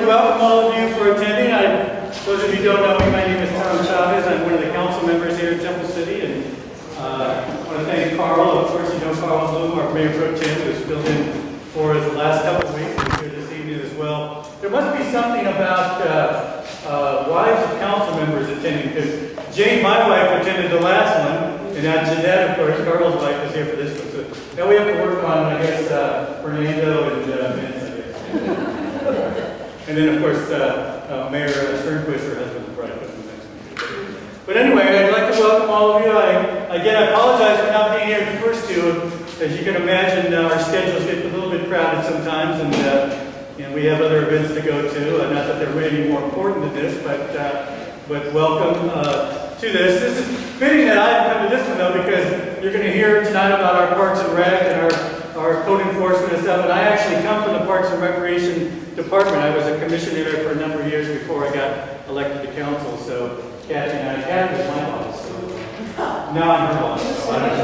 to welcome all of you for attending. Those of you who don't know me, my name is Tom Chavez. I'm one of the council members here in Temple City, and I want to thank Carl. Of course, you know Carl Bloom, our Mayor Pro Tem, who's filled in for us the last couple of weeks. He's here this evening as well. There must be something about wives of council members attending, because Jane, my wife, attended the last one, and now Jeanette, of course, Carl's wife, is here for this one. So now we have to work on, I guess, Fernando and Vince, I guess. And then, of course, Mayor Sternquist, her husband, will probably put in the next one. But anyway, I'd like to welcome all of you. Again, I apologize for not being here the first two. As you can imagine, our schedules get a little bit crowded sometimes, and we have other events to go to. Not that they're really more important than this, but welcome to this. This is fitting that I come to this one, though, because you're going to hear tonight about our Parks and Rec and our code enforcement and stuff. And I actually come from the Parks and Recreation Department. I was a commissioner there for a number of years before I got elected to council. So Kathy and Kathy was my boss. So now I'm her boss. So I don't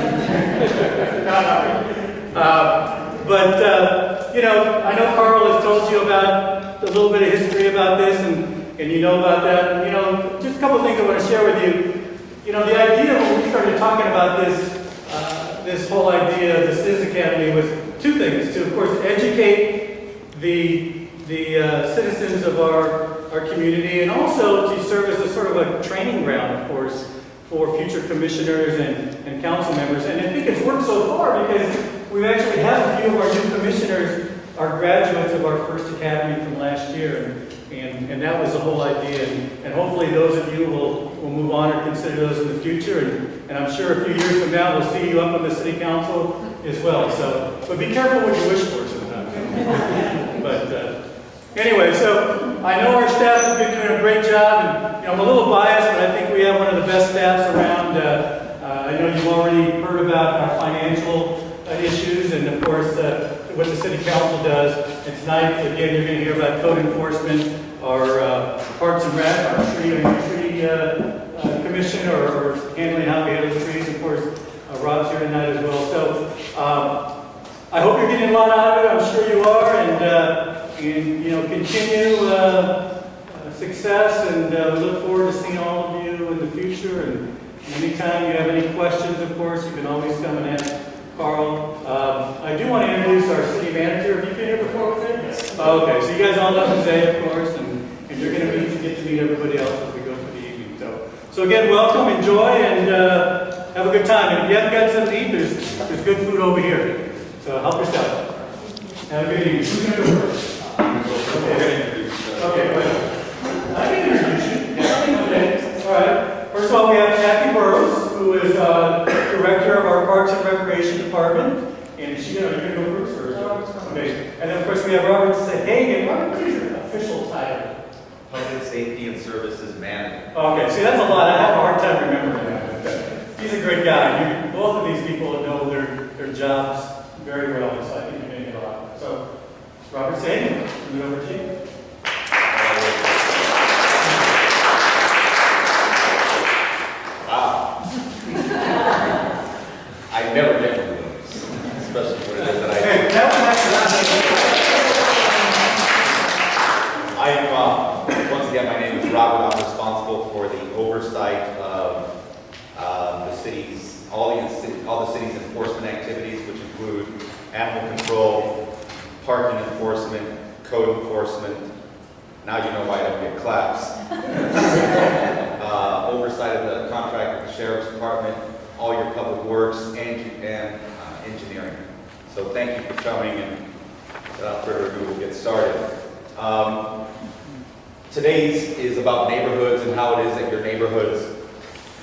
but you know, I know Carl has told you about a little bit of history about this, and you know about that. And, you know, just a couple of things I want to share with you. You know, the idea when we started talking about this whole idea of the Citizen Academy was two things: to, of course, educate the citizens of our community, and also to serve as a sort of a training ground, of course, for future commissioners and council members. And I think it's worked so far because we've actually had a few of our new commissioners are graduates of our first academy from last year, and that was the whole idea. And hopefully those of you will move on or consider those in the future. And I'm sure a few years from now we'll see you up on the city council as well. So, but be careful what you wish for sometimes. But anyway, so I know our staff has been doing a great job, and you know, I'm a little biased, but I think we have one of the best staffs around. I know you've already heard about our financial issues, and of course what the city council does. And tonight, again, you're going to hear about code enforcement, our Parks and Rec, our tree commission, or handling how we handle the trees. Of course, Rob's here tonight as well. So I hope you're getting a lot out of it. I'm sure you are, and you know, continue success, and we look forward to seeing all of you in the future. And anytime you have any questions, of course, you can always come and ask Carl. I do want to introduce our city manager. Have you been here before with him? Yes. Okay, so you guys all know Jose, of course, and you're going to get to meet everybody else as we go through the evening. So again, welcome, enjoy, and have a good time. And if you haven't got something to eat, there's good food over here. So help yourself. Have a good evening. Who's going to go first? Okay, wait. I can introduce you. Okay. All right. First of all, we have Kathy Burrows, who is director of our Parks and Recreation Department. And is she going to go first? Okay. And then, of course, we have Robert Sahagan. Robert, what is your official title? Public Safety and Services Manager. Okay, see, that's a lot. I have a hard time remembering that. He's a great guy. Both of these people know their jobs very well, so I think you're going to get a lot. So, Robert Sahagan, turn it over to you. Wow. I never get one of those, especially what it is that I do. Once again, my name is Robert. I'm responsible for the oversight of the city's, all the city's enforcement activities, which include animal control, parking enforcement, code enforcement. Now you know why I don't get claps. Oversight of the contract with the Sheriff's Department, all your public works, and engineering. So thank you for coming, and without further ado, we'll get started. Today's is about neighborhoods and how it is that your neighborhoods,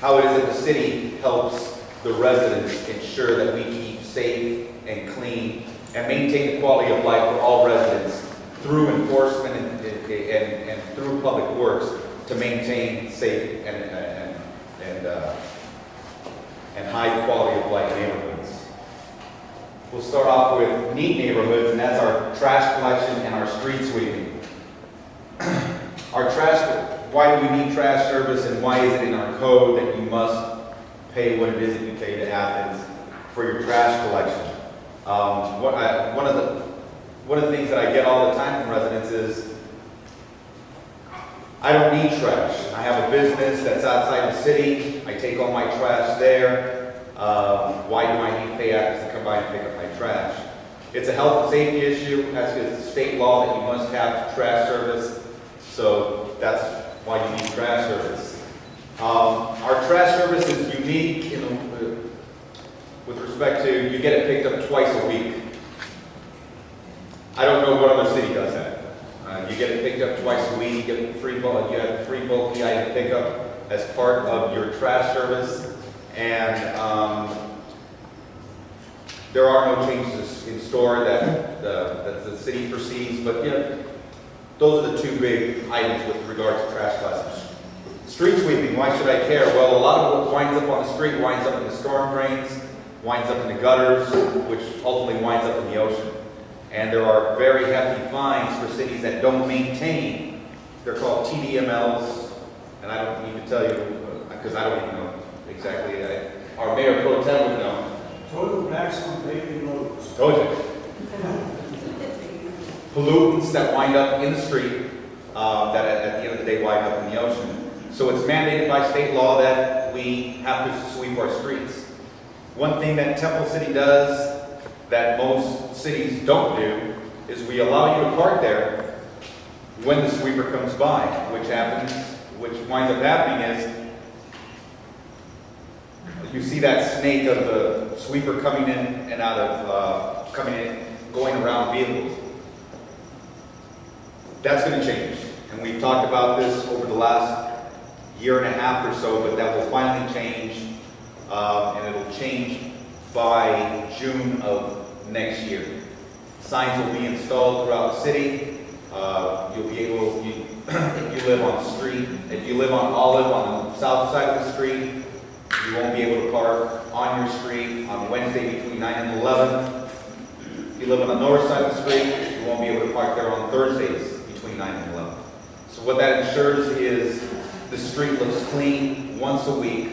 how it is that the city helps the residents ensure that we keep safe and clean and maintain the quality of life for all residents through enforcement and through public works to maintain safe and high quality of life neighborhoods. We'll start off with neat neighborhoods, and that's our trash collection and our street sweeping. Our trash, why do we need trash service, and why is it in our code that you must pay what it is that you pay to Athens for your trash collection? One of the things that I get all the time from residents is, I don't need trash. I have a business that's outside the city. I take all my trash there. Why do I need to pay actors to come by and pick up my trash? It's a health and safety issue. That's because it's state law that you must have trash service. So that's why you need trash service. Our trash service is unique with respect to you get it picked up twice a week. I don't know what other city does that. You get it picked up twice a week. You get free bulk. You have free bulky item pickup as part of your trash service, and there are no changes in store that the city foresees. But those are the two big items with regards to trash collection. Street sweeping. Why should I care? Well, a lot of what winds up on the street winds up in the storm drains, winds up in the gutters, which ultimately winds up in the ocean. And there are very hefty fines for cities that don't maintain. They're called TDMLs, and I don't need to tell you, because I don't even know exactly. Our Mayor Pro Tem would know. Total maximum daily loads. Told you. Pollutants that wind up in the street, that at the end of the day wind up in the ocean. So it's mandated by state law that we have to sweep our streets. One thing that Temple City does that most cities don't do is we allow you to park there when the sweeper comes by, which winds up happening is you see that snake of the sweeper coming in and out of, going around vehicles. That's going to change. And we've talked about this over the last year and a half or so, but that will finally change, and it'll change by June of next year. Signs will be installed throughout the city. You'll be able, if you live on the street, if you live on Olive on the south side of the street, you won't be able to park on your street on Wednesday between 9 and 11. If you live on the north side of the street, you won't be able to park there on Thursdays between 9 and 11. So what that ensures is the street looks clean once a week.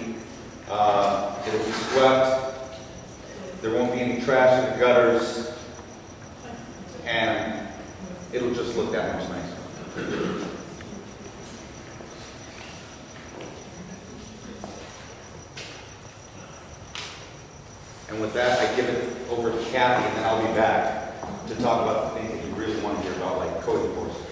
It'll be swept. There won't be any trash in the gutters, and it'll just look that much nicer. And with that, I give it over to Kathy, and then I'll be back to talk about the things that you really want to hear about, like code enforcement.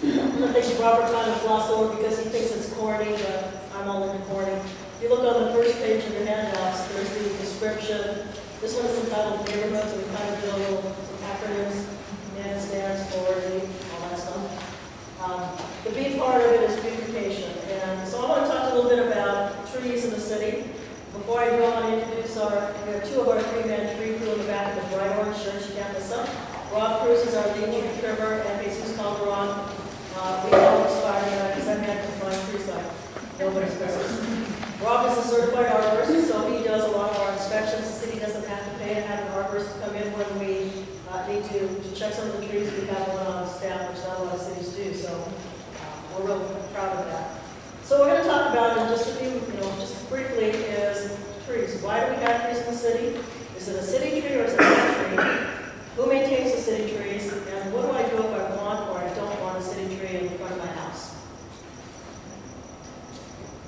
I think Robert kind of glossed over because he thinks it's corny, but I'm all into corny. If you look on the first page of your handouts, there's the description. This one is entitled Neighborhoods, so we kind of did a little some acronyms, NAN stands for, all that stuff. The B part of it is beautification. And so I want to talk a little bit about trees in the city. Before I go on, introduce we have two of our three-man tree crew in the back of the bright orange shirts. You can't miss them. Rob Cruz is our lead tree trimmer, and Jesus Calderon. We all started because I'm had to find trees like nobody's business. Rob is a certified arborist, so he does a lot of our inspections. The city doesn't have to pay to have an arborist come in when we need to check some of the trees. We have one on staff, which not a lot of cities do, so we're real proud of that. So we're going to talk about in just a few, just briefly, is trees. Why do we have trees in the city? Is it a city tree or is it a tree? Who maintains the city trees? And what do I do if I want or I don't want a city tree in front of my house?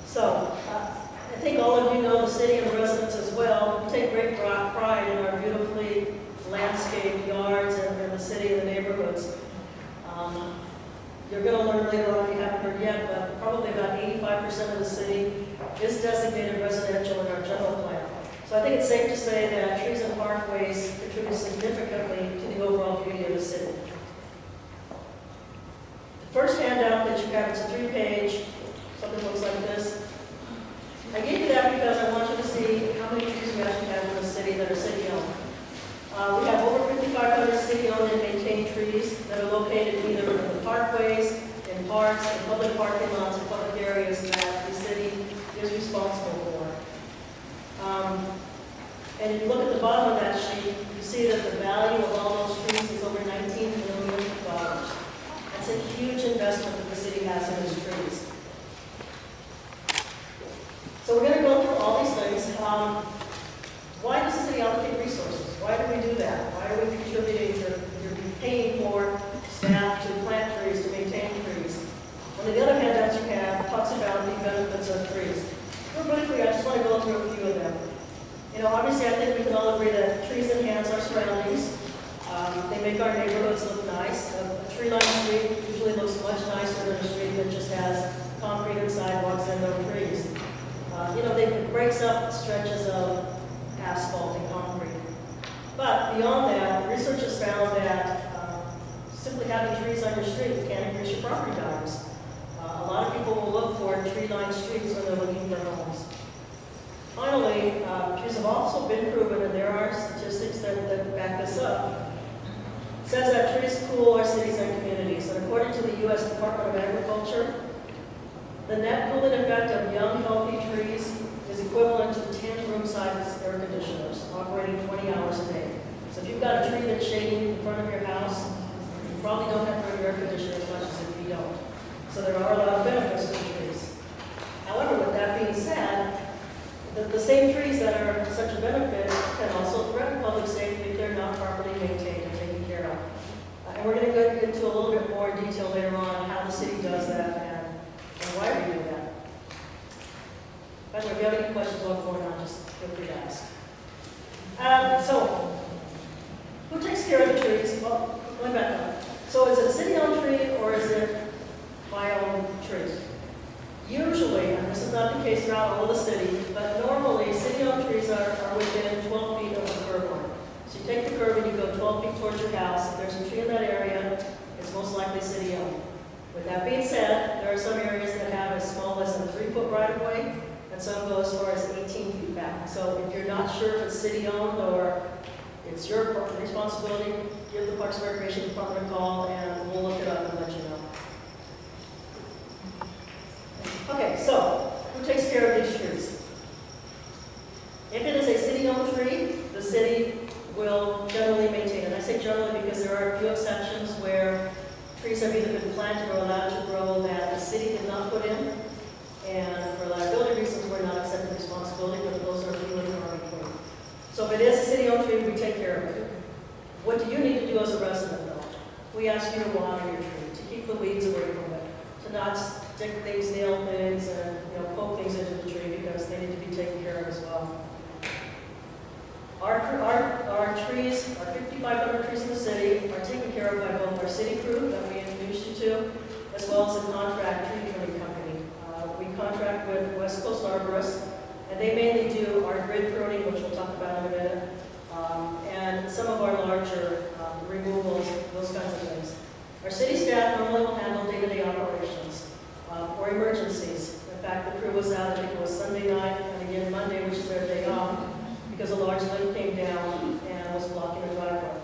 So, I think all of you know the city and the residents as well. We take great pride in our beautifully landscaped yards and the city and the neighborhoods. You're going to learn later on, if you haven't heard yet, but probably about 85% of the city is designated residential in our general plan. So I think it's safe to say that trees and parkways contribute significantly to the overall beauty of the city. The first handout that you have is a 3-page, something looks like this. I gave you that because I want you to see how many trees we actually have in the city that are city-owned. We have over 5,500 city-owned and maintained trees that are located either in the parkways, in parks, in public parking lots, and public areas that the city is responsible for. And if you look at the bottom of that sheet, you see that the value of all those trees is over $19 million. That's a huge investment that the city has in its trees. obviously, I think we can all agree that trees enhance our surroundings. They make our neighborhoods look nice. A tree-lined street usually looks much nicer than a street that just has concrete and sidewalks and no trees. It breaks up stretches of asphalt and concrete. But beyond that, research has found that simply having trees on your street can increase your property values. A lot of people will look for tree-lined streets when they're looking for homes. Finally, trees have also been proven, and there are statistics that back this up. It says that trees cool our cities and communities. And according to the U.S. Department of Agriculture, the net cooling effect of young, healthy trees is equivalent to 10 room-sized air conditioners operating 20 hours a day. So if you've got a tree that's shading in front of your house, you probably don't have to run your air conditioner as much as if you don't. So there are a lot of benefits to trees. However, with that being said, the same trees that are such a benefit can also threaten public safety if they're not properly maintained and taken care of. And we're going to go into a little bit more detail later on how the city does that and why we do that. By the way, if you have any questions about what's going on, just feel free to ask. So, who takes care of the trees? Well, going back up. So is it a city-owned tree or is it my own tree? Usually, and this is not the case throughout all of the city, but normally city-owned trees are within 12 feet of the curb line. So you take the curb and you go 12 feet towards your house. If there's a tree in that area, it's most likely city-owned. With that being said, there are some areas that have as small as a 3-foot right-of-way, and some go as far as 18 feet back. So if you're not sure if it's city-owned or it's your responsibility, give the Parks and Recreation Department a call, and we'll look it up and let you know. Okay, so who takes care of these trees? If it is a city-owned tree, the city will generally maintain it. I say generally because there are a few exceptions where trees have either been planted or allowed to grow that the city did not put in, and for liability reasons, we're not accepting responsibility, but those are few and far between. So if it is a city-owned tree, we take care of it. What do you need to do as a resident, though? We ask you to water your tree, to keep the weeds away from it, to not stick things, nail things, and poke things into the tree because they need to be taken care of as well. Our trees, our 5,500 trees in the city, are taken care of by both our city crew that we introduced you to, as well as a contract tree trimming company. We contract with West Coast Arborists, and they mainly do our grid pruning, which we'll talk about in a minute, and some of our larger removals, those kinds of things. Our city staff normally will handle day-to-day operations or emergencies. In fact, the crew was out, I think it was Sunday night, and again Monday, which is their day off, because a large limb came down and was blocking the driveway.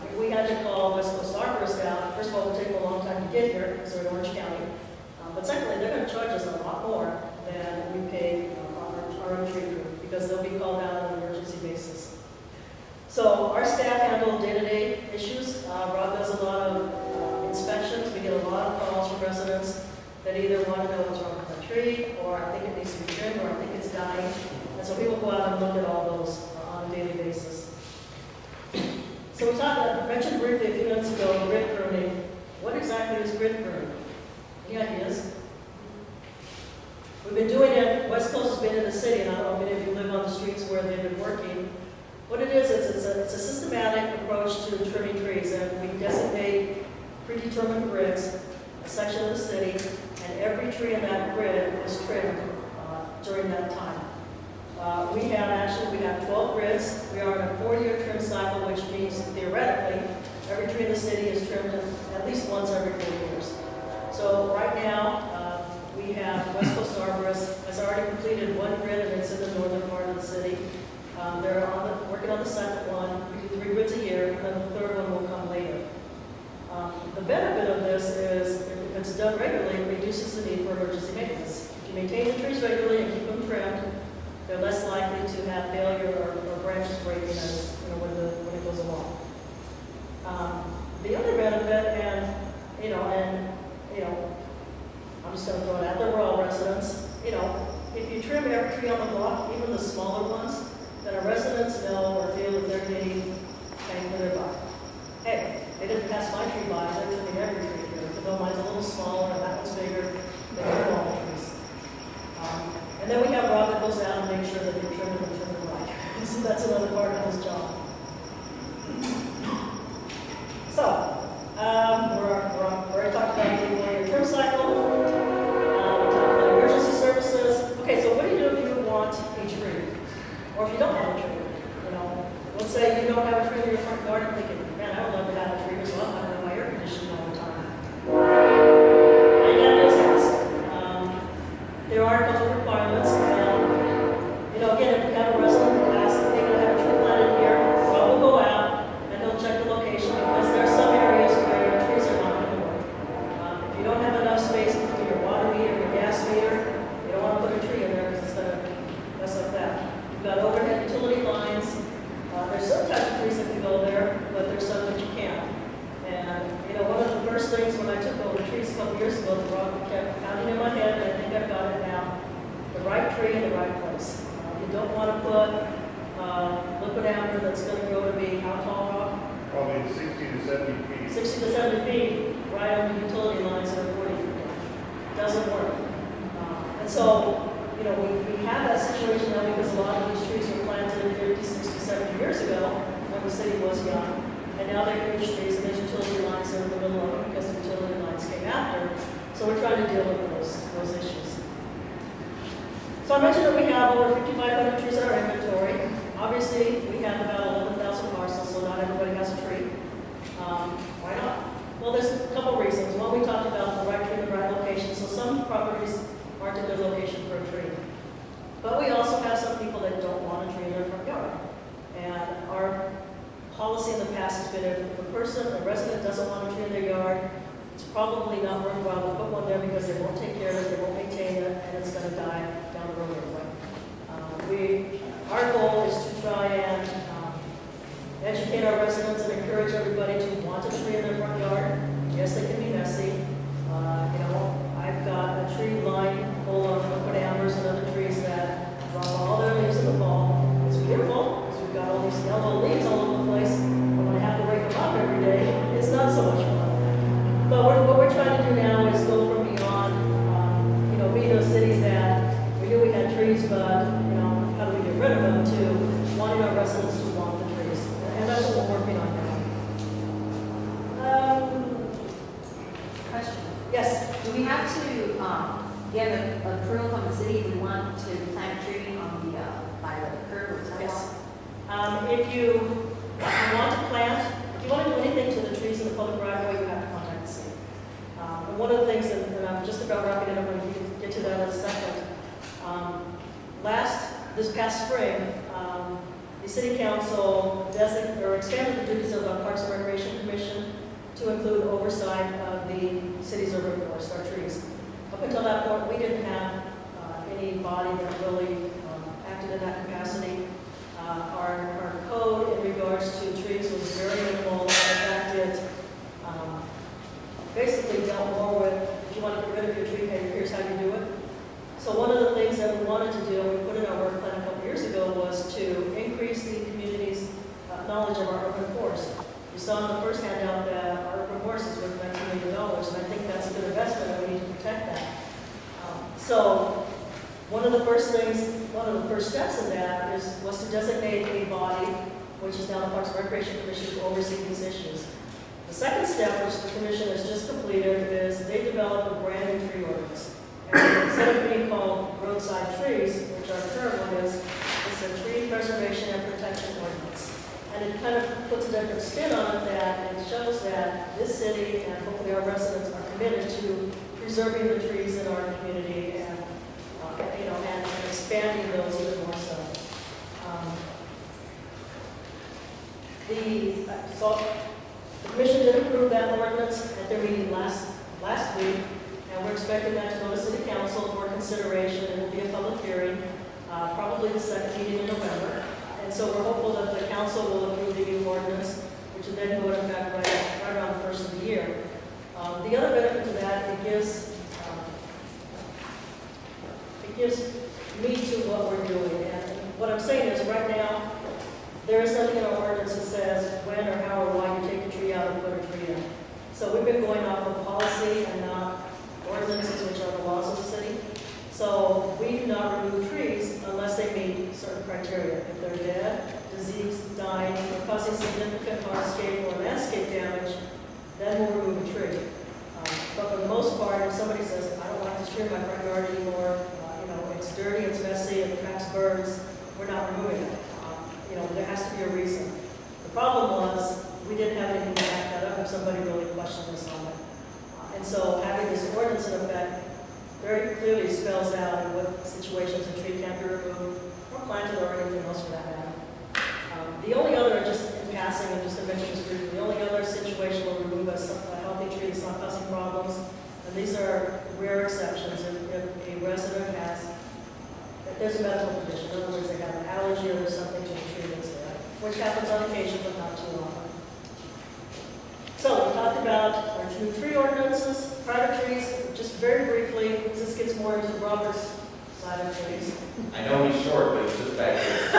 If we had to call West Coast Arborists out, first of all, it would take them a long time to get here because they're in Orange County. But secondly, they're going to charge us a lot more than we pay our own tree crew because they'll be called out on an emergency basis. So our staff handle day-to-day issues. Rob does a lot of inspections. We get a lot of calls from residents that either want to know what's wrong with the tree, or I think it needs to be trimmed, or I think it's dying. And so we will go out and look at all those on a daily basis. So I mentioned briefly a few minutes ago, grid pruning. What exactly is grid pruning? Any ideas? We've been doing it, West Coast has been in the city, and I don't know if you live on the streets where they've been working. What it is it's a systematic approach to trimming trees, and we designate predetermined grids, a section of the city, and every tree in that grid is trimmed during that time. We have 12 grids. We are in a 4-year trim cycle, which means theoretically, every tree in the city is trimmed at least once every 4 years. So right now, we have West Coast Arborists has already completed 1 grid, and it's in the northern part of the city. They're working on the second one. We do 3 grids a year, and then the third one will come later. The benefit of this is, if it's done regularly, it reduces the need for emergency maintenance. If you maintain the trees regularly and keep them trimmed, they're less likely to have failure or branches breaking as when it goes along. The other benefit, I'm just going to throw it out there, we're all residents. If you trim every tree on the block, even the smaller ones, then our residents know or feel that they're getting bang for their buck. Hey, they didn't pass my tree by, they're trimming every tree here. Even though mine's a little smaller and that one's bigger, they trim all the trees. And then we have Rob that goes out and makes sure that they trim them right. that's another part of his job. So, we're already talked about the one-year term cycle. We talked about emergency services. Okay, so what do you do if you want a tree? Or if you don't have a tree? You know, let's say you don't have a tree in your front yard and thinking, man, I would love to have a tree as well. I don't have my air conditioning all the time. I got news is, there are a couple of requirements. And, you know, again, if we have a resident who asks if they can have a tree planted here, well, we'll go out and he'll check the location because there are some areas where trees are not going to work. If you don't have enough space between your water meter and your gas meter, you don't want to put a tree in there because it's going to mess up that. You've got overhead utility lines. There's some types of trees that can go there, but there's some that you can't. And, you know, one of the first things when I took over trees a couple years ago, the rock kept pounding in my head, and I think I've got it now. The right tree in the right place. You don't want to put liquid amber that's going to grow to be how tall, Rob? Probably 60 to 70 feet. 60 to 70 feet right on the utility lines that are 40 feet down. Doesn't work. And so, you know, we have that situation now because a lot of these trees were planted 50, 60, 70 years ago when the city was young. And now they're huge trees and there's utility lines that are in the middle of them because the utility lines came after. So we're trying to deal with those issues. So I mentioned that we have over 5,500 trees in our inventory. Obviously, we have about 11,000 parcels, so not everybody has a tree. Why not? Well, there's a couple reasons. One, we talked about the right tree in the right location. So some properties aren't a good location for a tree. But we also have some people that don't want a tree in their front yard. And our policy in the past has been if a resident doesn't want a tree in their yard, it's probably not worthwhile to put one there because they won't take care of it, they won't maintain it, and it's going to die down the road anyway. Our goal is to try and educate our residents and encourage everybody to want a tree in their front yard. Yes, they can be messy. You know, I've got a tree line full of liquid ambers and other trees that drop all their leaves in the fall. It's beautiful because we've got all these yellow leaves all over the place. But when I have to rake them up every day, it's not so much fun. But what we're trying to do now is go from beyond, you know, being a city that we knew we had trees, but, you know, how do we get rid of them, to wanting our residents to want the trees. And that's what we're working on now. Question. Yes? Do we have to get an approval from the city if we want to plant a tree on the, by the curb or sidewalk? Yes. If you want to plant, if you want to do anything to the trees in the public right of way, you have to contact the city. And one of the things, and I'm just about wrapping it up, and we can get to that in a second. This past spring, the city council expanded the duties of the Parks and Recreation Commission to include oversight of the city's urban forest, our trees. Up until that point, we didn't have any body that really acted in that capacity. Our code in regards to trees was very minimal. In fact, it basically dealt more with, if you want to get rid of your tree, hey, here's how you do it. So one of the things that we wanted to do, and we put in our work plan a couple years ago, was to increase the community's knowledge of our urban forest. You saw in the first handout that our urban forest is worth $19 million, and I think that's a good investment, and we need to protect that. So one of the first steps in that was to designate a body, which is now the Parks and Recreation Commission, to oversee these issues. The second step, which the commission has just completed, is they developed a brand new tree ordinance. And instead of being called roadside trees, which our current one is, it's a tree preservation and protection ordinance. And it kind of puts a different spin on it, that it shows that this city and hopefully our residents are committed to preserving the trees in our community and, you know, and expanding those even more so. The commission did approve that ordinance at their meeting last week, and we're expecting that to go to City Council for consideration. It will be a public hearing, probably the second meeting in November. And so we're hopeful that the council will approve the new ordinance, which will then go into effect right around the first of the year. The other benefit to that, it gives meat to what we're doing. And what I'm saying is, right now, there is nothing in our ordinance that says when or how or why you take a tree out and put a tree in. So we've been going off of policy and not ordinances, which are the laws of the city. So we do not remove trees unless they meet certain criteria. If they're dead, then we'll remove a tree. But for the most part, if somebody says, I don't like this tree in my front yard anymore, it's dirty, it's messy, it attracts birds, we're not removing it. There has to be a reason. The problem was, we didn't have anything to back that up if somebody really questioned us on it. And so having this ordinance in effect very clearly spells out in what situations a tree can't be removed or planted or anything else for that matter. The only other, just in passing, and just to mention this briefly, the only other situation where we remove a healthy tree that's not causing problems, and these are rare exceptions, if a resident has, if there's a medical condition, in other words, they have an allergy or there's something to the tree that's there, which happens on occasion but not too often. So we talked about our two tree ordinances, private trees, just very briefly, this gets more into Robert's side of trees. I know he's short, but he's just back here.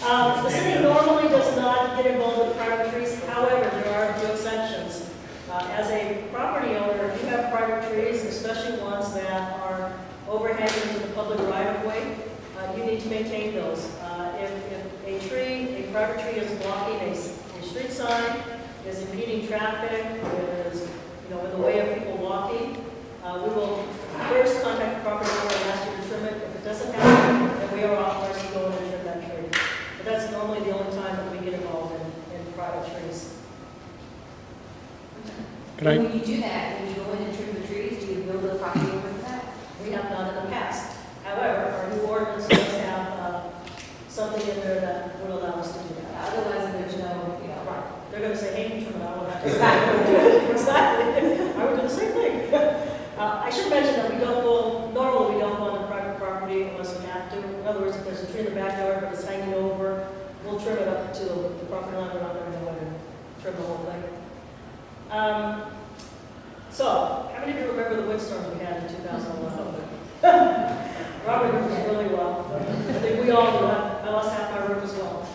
The city normally does not get involved with private trees, however, there are a few exceptions. As a property owner, if you have private trees, especially ones that are overhanging to the public right-of-way, you need to maintain those. If a private tree is blocking a street sign, is impeding traffic, is in the way of people walking, we will first contact the property owner and ask you to trim it. If it doesn't happen, then we are authorized to go in and trim that tree. But that's normally the only time that we get involved in private trees. And when you do that, when you go in and trim the trees, do you build a property over that? We have done in the past. However, our new ordinance does have something in there that would allow us to do that. Otherwise, there's no, Right. They're going to say, hey, you trim it, I will have to. Exactly. Exactly. I would do the same thing. I should mention that normally we don't go on the private property unless we have to. In other words, if there's a tree in the backyard but it's hanging over, we'll trim it up to the property line. We're not going to go in and trim the whole thing. So, how many of you remember the windstorms we had in 2011? Robert remembers really well. I think we all do. I lost half my roof as well.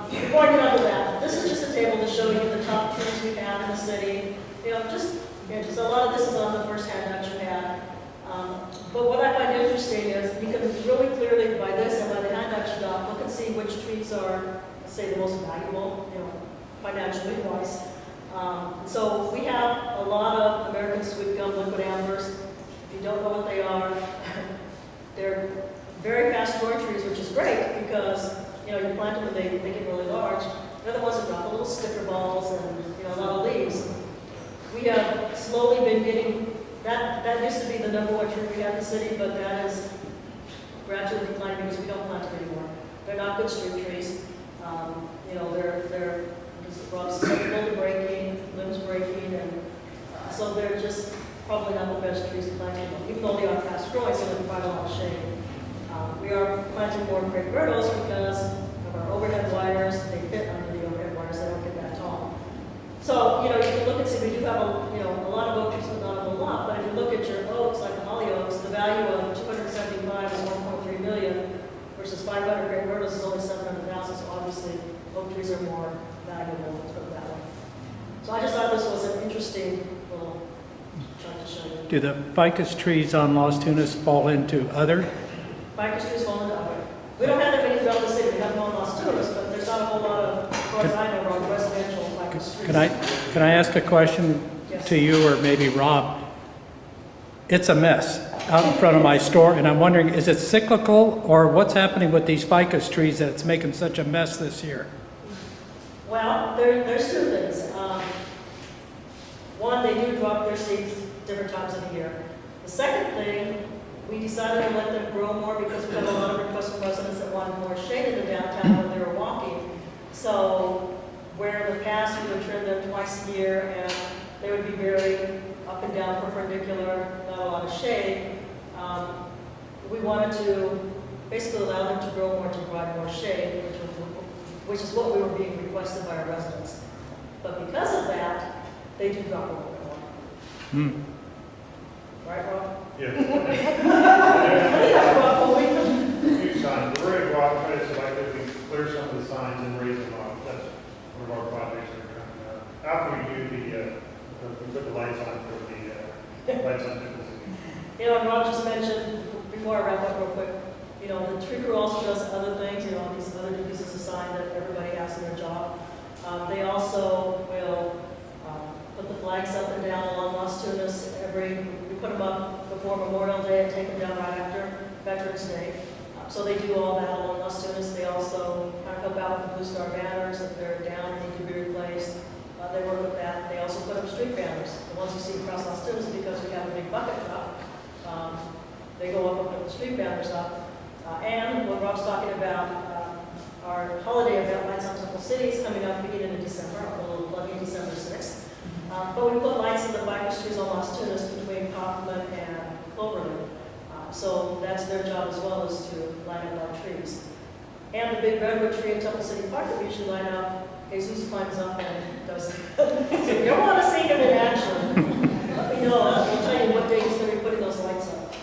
Before I get on to that, this is just a table to show you the top trees we have in the city. Just a lot of this is on the first handout you had. But what I find interesting is you can really clearly, by this and by the handout you got, look and see which trees are, let's say, the most valuable, financially wise. So we have a lot of American sweet gum liquid ambers. If you don't know what they are, they're very fast growing trees, which is great because you plant them and they get really large. They're the ones that drop the little sticker balls and a lot of leaves. We have slowly been getting that used to be the number one tree we had in the city, but that is gradually declining because we don't plant them anymore. They're not good street trees. They're susceptible to breaking, limbs breaking, and so they're just probably not the best trees to plant anymore. Even though they are fast growing, so they provide a lot of shade. We are planting more crepe myrtles because of our overhead wires. They fit under the overhead wires. They don't get that tall. So, you can look and see we do have a lot of oak trees, but not a whole lot. But if you look at your oaks, like the holly oaks, the value of 275 is 1.3 million versus 500 crepe myrtles is only 700,000. So obviously, oak trees are more valuable, let's put it that way. So I just thought this was an interesting little chart to show you. Do the ficus trees on Las Tunas fall into other? Ficus trees fall into other. We don't have that many throughout the city. We have one in Las Tunas, but there's not a whole lot of, as far as I know, around residential ficus trees. Can I ask a question to you or maybe Rob? It's a mess out in front of my store, and I'm wondering, is it cyclical or what's happening with these ficus trees that it's making such a mess this year? Well, there's two things. One, they do drop their seeds different times of the year. The second thing, we decided to let them grow more because we had a lot of requests from residents that wanted more shade in the downtown when they were walking. So where in the past we would trim them twice a year and they would be very up and down perpendicular, not a lot of shade, we wanted to basically allow them to grow more to provide more shade, which is what we were being requested by our residents. But because of that, they do drop a little bit more. Right, Rob? Yes. Yeah, Rob, well, Few signs, we're ready to go out, try to selectively clear some of the signs and raise them up. That's one of our projects that are coming up. After we do we put the lights on for the lights on businesses. And Rob just mentioned, before I wrap up real quick, the tree crew also does other things, these other duties as a sign that everybody has in their job. They also will put the flags up and down along Las Tunas we put them up before Memorial Day and take them down right after Veterans Day. So they do all that along Las Tunas. They also kind of help out with the Blue Star banners if they're down and need to be replaced. They work with that. They also put up street banners, the ones you see across Las Tunas, because we have a big bucket truck. They go up and put the street banners up. And what Rob's talking about, our holiday event, Lights on Temple City, is coming up beginning in December. I'll put a little plug in December 6th. But we put lights in the ficus trees on Las Tunas between Kaufman and Cloverleaf. So that's their job as well, is to line up our trees. And the big redwood tree in Temple City Park that we usually line up, Jesus climbs up and does it. So if you want to see him in action, let me know. I'll tell you what day he's going to be putting those lights up.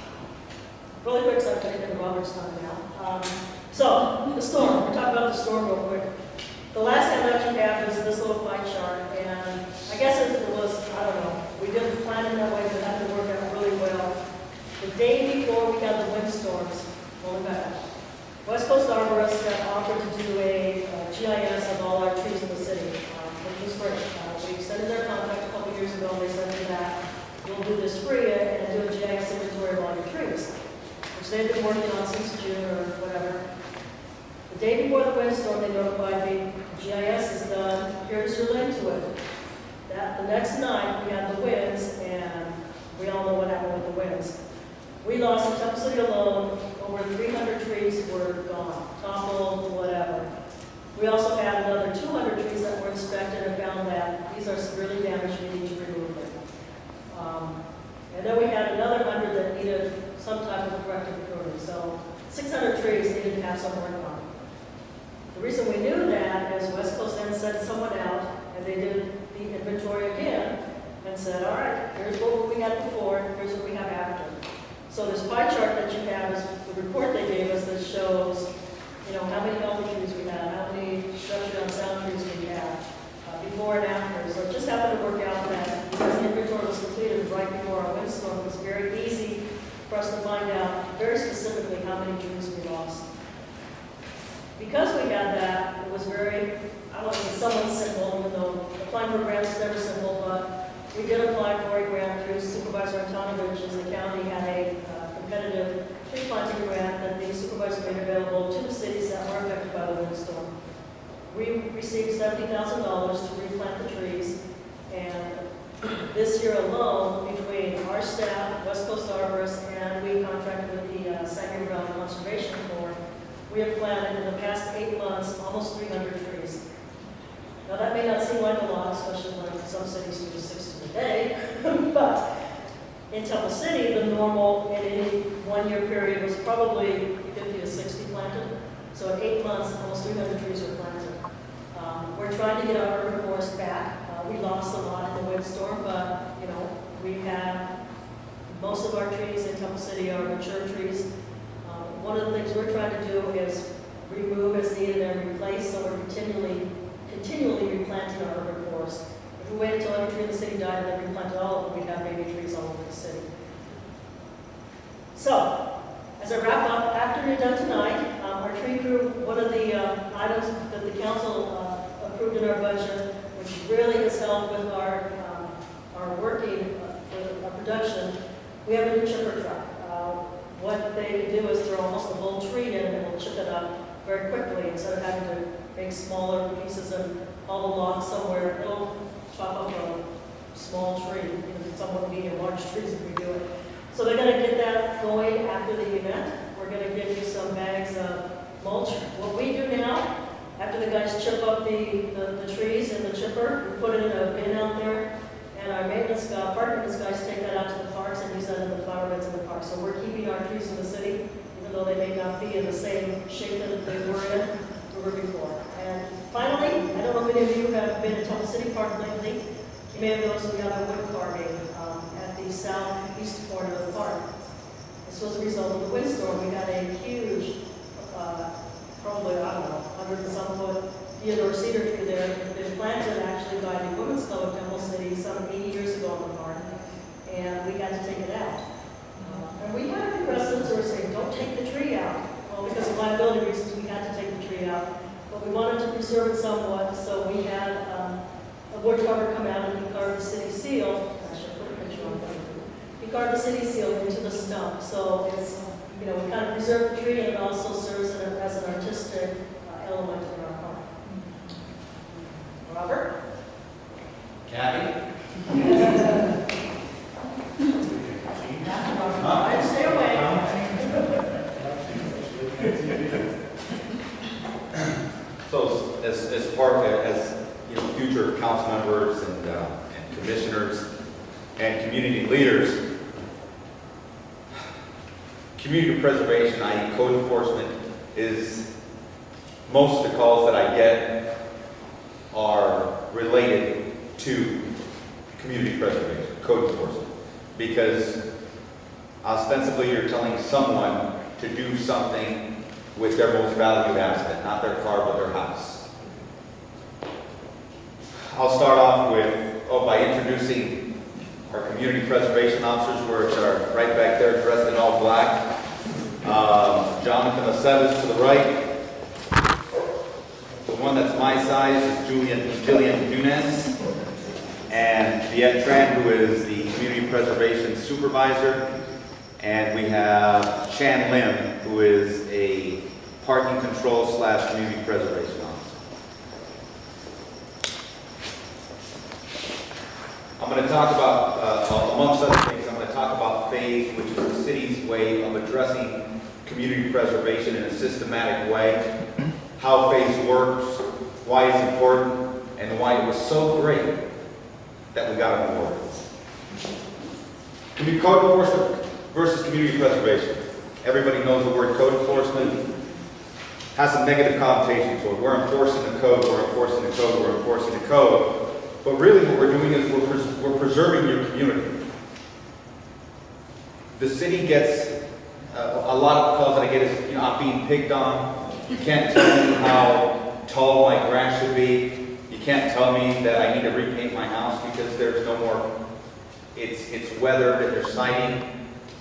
Really quick, so I'm going to get into Robert's time now. So, the storm. We'll talk about the storm real quick. The last handout you have is this little pie chart, and I guess it was, I don't know, we didn't plan it that way, but that didn't work out really well. The day before we had the windstorms, rolling back up, West Coast Arborists got offered to do a GIS of all our trees in the city, which was great. We extended their contract a couple years ago, and they said that we'll do this free and do a GIS inventory of all your trees, which they've been working on since June or whatever. The day before the windstorm, they notified me, GIS is done, here's your link to it. The next night, we had the winds, and we all know what happened with the winds. We lost, in Temple City alone, over 300 trees were gone, toppled, whatever. We also had another 200 trees that were inspected and found that these are severely damaged, we need to remove them. And then we had another 100 that needed some type of corrective pruning. So 600 trees needed to have some work on. The reason we knew that is West Coast then sent someone out, and they did the inventory again, and said, all right, here's what we had before, here's what we have after. So this pie chart that you have is the report they gave us that shows, how many healthy trees we have, how many structured on sound trees we have, before and after. So it just happened to work out that because the inventory was completed right before our windstorm, it was very easy for us to find out very specifically how many trees we lost. Because we had that, it was very, I don't know, somewhat simple, even though applying for grants is never simple, but we did apply for a grant through Supervisor Antonovich, as the county had a competitive tree planting grant that the supervisor made available to the cities that were affected by the windstorm. We received $70,000 to replant the trees, and this year alone, between our staff, West Coast Arborists, and we contracted with the Saginaw Valley Conservation Corps, we have planted in the past 8 months almost 300 trees. Now that may not seem like a lot, especially when some cities do 60 a day, but in Temple City, the normal in any 1 year period was probably 50 to 60 planted. So in 8 months, almost 300 trees were planted. We're trying to get our urban forest back. We lost a lot in the windstorm, but we have most of our trees in Temple City are mature trees. One of the things we're trying to do is remove as needed and replace, so we're continually replanting our urban forest. If we waited until every tree in the city died and then replanted all of them, we'd have baby trees all over the city. So, as I wrap up, after we're done tonight, our tree crew, one of the items that the council approved in our budget, which really has helped with our working for our production, we have a new chipper truck. What they can do is throw almost the whole tree in and it'll chip it up very quickly instead of having to make smaller pieces and all the logs somewhere. It'll chop up a small tree, somewhat medium large trees if we do it. So they're going to get that going after the event. We're going to give you some bags of mulch. What we do now, after the guys chip up the trees in the chipper, we put it in a bin out there, and our park maintenance guys take that out to the parks and use that in the flower beds in the park. So we're keeping our trees in the city, even though they may not be in the same shape that they were before. And finally, I don't know if any of you have been to Temple City Park lately. You may have noticed we have a wood carving at the southeast corner of the park. This was a result of the windstorm. We had a huge, probably, I don't know, 100 and some foot Theodore cedar tree there. It had been planted actually by the Women's Club of Temple City some 80 years ago in the park, and we had to take it out. And we had a few residents who were saying, don't take the tree out. Well, because of liability reasons, we had to take the tree out. But we wanted to preserve it somewhat, so we had a wood carver come out and he carved the city seal. I should put a picture on that. He carved the city seal into the stump. So it's, you know, we kind of preserve the tree and it also serves as an artistic element in our park. Robert? Kathy? I'd stay away. So as part of it, as you know, future council members and commissioners and community leaders, community preservation, i.e. code enforcement, is most of the calls that I get are related to community preservation, code enforcement, because ostensibly you're telling someone to do something with their most valued asset, not their car, but their house. I'll start off by introducing our community preservation officers, which are right back there dressed in all black. Jonathan Aceves to the right. The one that's my size is Jillian Nunes. And Viet Tran, who is the community preservation supervisor. And we have Shan Lim, who is a parking control / community preservation officer. I'm going to talk about, amongst other things, I'm going to talk about phase, which is the city's way of addressing community preservation in a systematic way, how phase works, why it's important, and why it was so great that we got on board. Code enforcement versus community preservation. Everybody knows the word code enforcement has some negative connotation to it. We're enforcing the code, we're enforcing the code, we're enforcing the code. But really what we're doing is we're preserving your community. The city gets, a lot of calls that I get is, you know, I'm being picked on. You can't tell me how tall my grass should be. You can't tell me that I need to repaint my house because there's no more, it's weathered and there's siding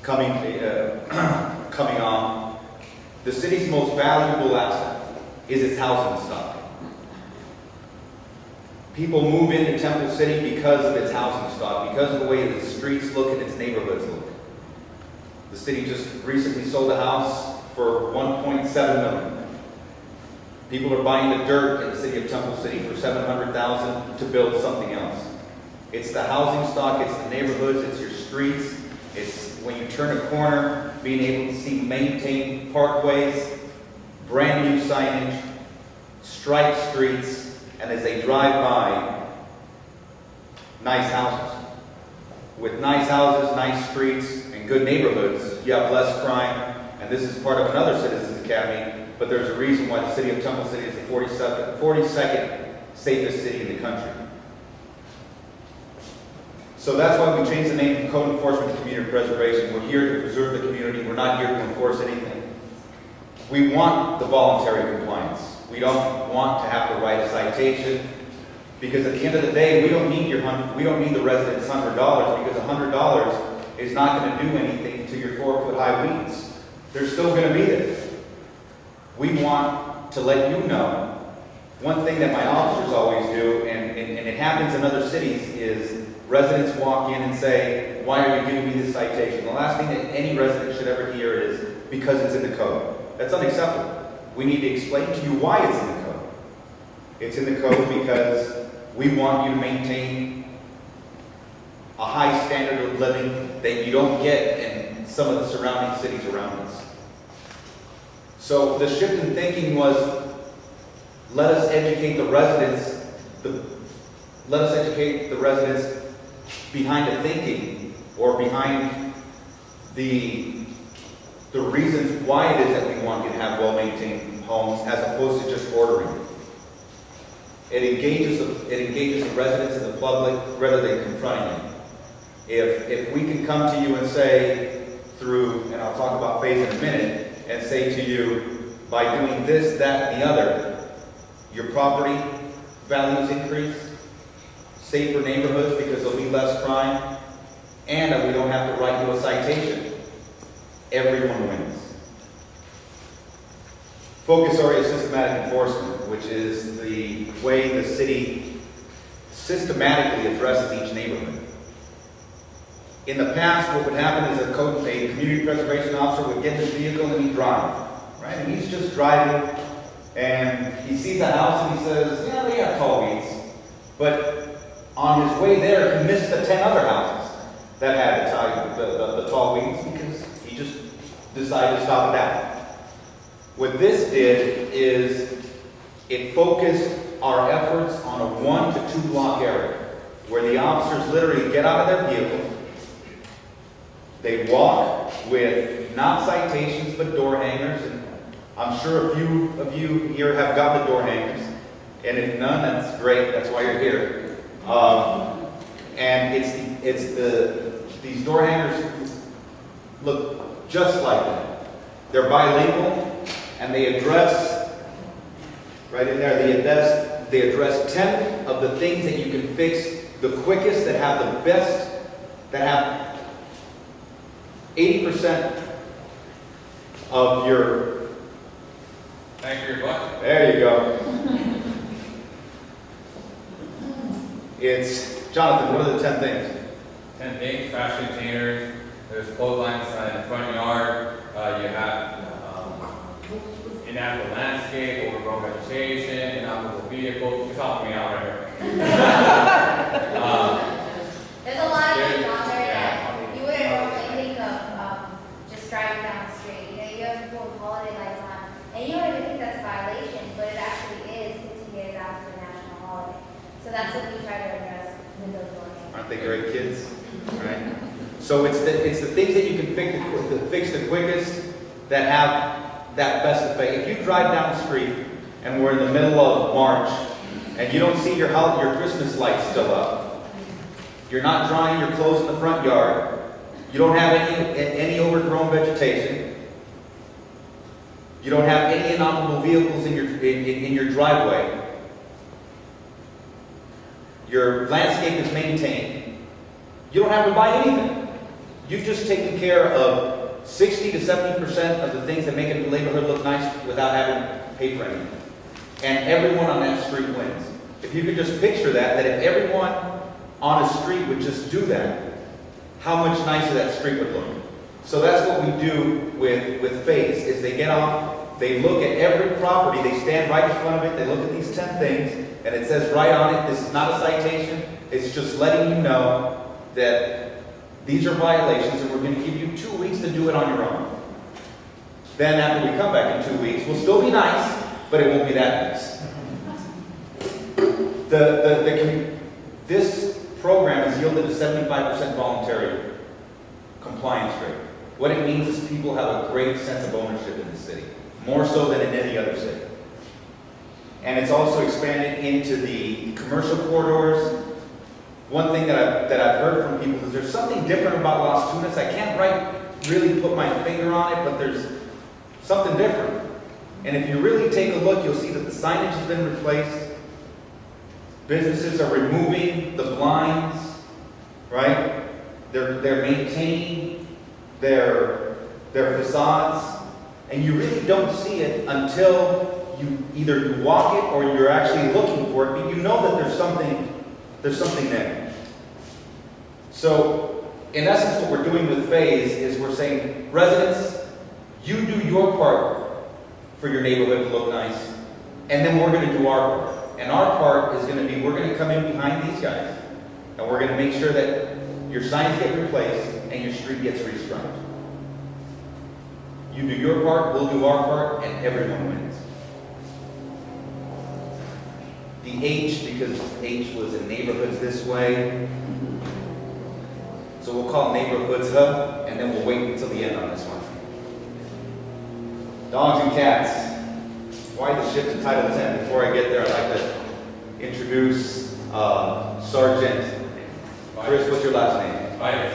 coming on. The city's most valuable asset is its housing stock. People move into Temple City because of its housing stock, because of the way the streets look and its neighborhoods look. The city just recently sold a house for $1.7 million. People are buying the dirt in the city of Temple City for $700,000 to build something else. It's the housing stock, it's the neighborhoods, it's your streets, it's when you turn a corner, being able to see maintained parkways, brand new signage, striped streets, and as they drive by, nice houses. With nice houses, nice streets, and good neighborhoods, you have less crime, and this is part of another Citizens Academy, but there's a reason why the city of Temple City is the 42nd safest city in the country. So that's why we changed the name from Code Enforcement to Community Preservation. We're here to preserve the community. We're not here to enforce anything. We want the voluntary compliance. We don't want to have to write a citation because at the end of the day, we don't need the residents' $100 because $100 is not going to do anything to your 4-foot-high weeds. They're still going to be there. We want to let you know. One thing that my officers always do, and it happens in other cities, is residents walk in and say, "Why are you giving me this citation?" The last thing that any resident should ever hear is, "Because it's in the code." That's unacceptable. We need to explain to you why it's in the code. It's in the code because we want you to maintain a high standard of living that you don't get in some of the surrounding cities around us. So the shift in thinking was, let us educate the residents, behind the thinking or behind the reasons why it is that we want you to have well-maintained homes as opposed to just ordering. It engages the residents and the public rather than confronting them. If we can come to you and say through, and I'll talk about phase in a minute, and say to you, by doing this, that, and the other, your property values increase, safer neighborhoods because there'll be less crime, and that we don't have to write you a citation, everyone wins. Focus area systematic enforcement, which is the way the city systematically addresses each neighborhood. In the past, what would happen is a community preservation officer would get in his vehicle and he'd drive, right? And he's just driving, and he sees a house and he says, yeah, they have tall weeds. But on his way there, he missed the 10 other houses that had the tall weeds because he just decided to stop at that. What this did is it focused our efforts on a 1 to 2 block area where the officers literally get out of their vehicle, they walk with not citations but door hangers, and I'm sure a few of you here have got the door hangers, and if none, that's great, that's why you're here. And these door hangers look just like that. They're bilingual, and they address, right in there, they address 10 of the things that you can fix the quickest, that have the best, that have 80% of your... Thank you very much. There you go. It's, Jonathan, what are the 10 things? 10 things, trash containers, there's clotheslines in the front yard, you have inactive landscape, overgrown vegetation, inoperable vehicles. You're helping me out right here. There's a lot of things on there that you wouldn't normally think of just driving down the street. You know, you have people with holiday lights on, and you don't even think that's a violation, but it actually is 15 days after the national holiday. So that's what we try to address with those ordinances. Aren't they great kids? Right? So it's the things that you can fix the quickest that have that best effect. If you drive down the street and we're in the middle of March and you don't see your Christmas lights still up, you're not drying your clothes in the front yard, you don't have any overgrown vegetation, you don't have any inoperable vehicles in your driveway, your landscape is maintained, you don't have to buy anything. You've just taken care of 60 to 70% of the things that make a neighborhood look nice without having to pay for anything. And everyone on that street wins. If you could just picture that if everyone on a street would just do that, how much nicer that street would look. So that's what we do with Phase, is they get off, they look at every property, they stand right in front of it, they look at these 10 things, and it says right on it, this is not a citation, it's just letting you know that these are violations and we're going to give you 2 weeks to do it on your own. Then after we come back in 2 weeks, we'll still be nice, but it won't be that nice. This program has yielded a 75% voluntary compliance rate. What it means is people have a great sense of ownership in the city, more so than in any other city. And it's also expanded into the commercial corridors. One thing that I've heard from people is there's something different about Las Tunas. I can't really put my finger on it, but there's something different. And if you really take a look, you'll see that the signage has been replaced. Businesses are removing the blinds, right? They're maintaining their facades, and you really don't see it until you walk it or you're actually looking for it, but you know that there's something there. So, in essence, what we're doing with Phase is we're saying, residents, you do your part for your neighborhood to look nice, and then we're going to do our part. And our part is going to be, we're going to come in behind these guys, and we're going to make sure that your signs get replaced and your street gets restriped. You do your part, we'll do our part, and everyone wins. The H, because H was in neighborhoods this way. So we'll call neighborhoods hub, and then we'll wait until the end on this one. Dogs and cats. Why the shift to Title 10? Before I get there, I'd like to introduce Sergeant. Chris, what's your last name? Bias.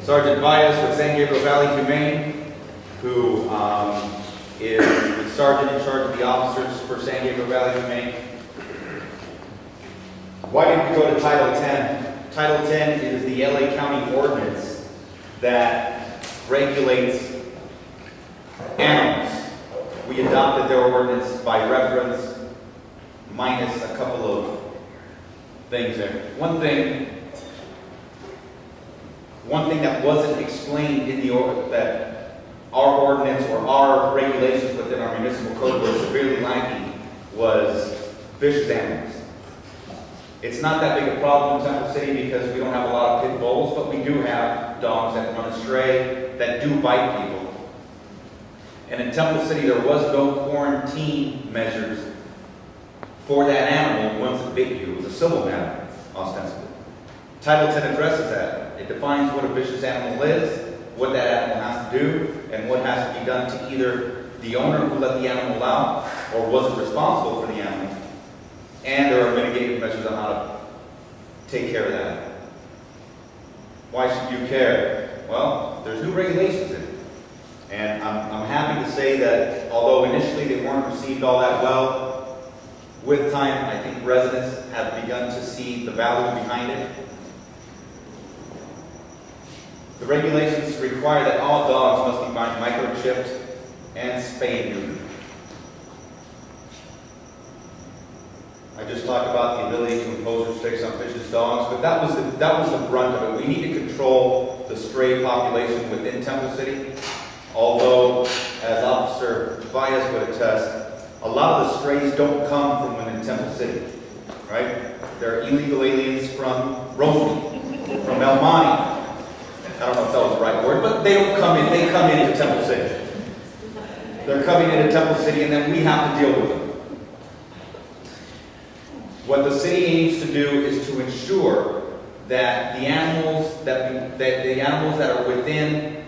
Sergeant Bias with San Gabriel Valley Humane, who is the sergeant in charge of the officers for San Gabriel Valley Humane. Why did we go to Title 10? Title 10 is the LA County ordinance that regulates animals. We adopted their ordinance by reference, minus a couple of things there. One thing that wasn't explained in that our ordinance or our regulations within our municipal code were severely lacking was vicious animals. It's not that big a problem in Temple City because we don't have a lot of pit bulls, but we do have dogs that run astray, that do bite people. And in Temple City, there was no quarantine measures for that animal once it bit you. It was a civil matter, ostensibly. Title 10 addresses that. It defines what a vicious animal is, what that animal has to do, and what has to be done to either the owner who let the animal out or wasn't responsible for the animal. And there are mitigating measures on how to take care of that. Why should you care? Well, there's new regulations in it. And I'm happy to say that although initially they weren't received all that well, with time I think residents have begun to see the value behind it. The regulations require that all dogs must be microchipped and spayed and neutered. I just talked about the ability to impose restrictions on vicious dogs, but that was the brunt of it. We need to control the stray population within Temple City. Although, as Officer Tobias would attest, a lot of the strays don't come from within Temple City, right? They're illegal aliens from Rosalie, from El Monte. I don't know if that was the right word, but they don't come in. They come into Temple City. They're coming into Temple City, and then we have to deal with them. What the city aims to do is to ensure that the animals that are within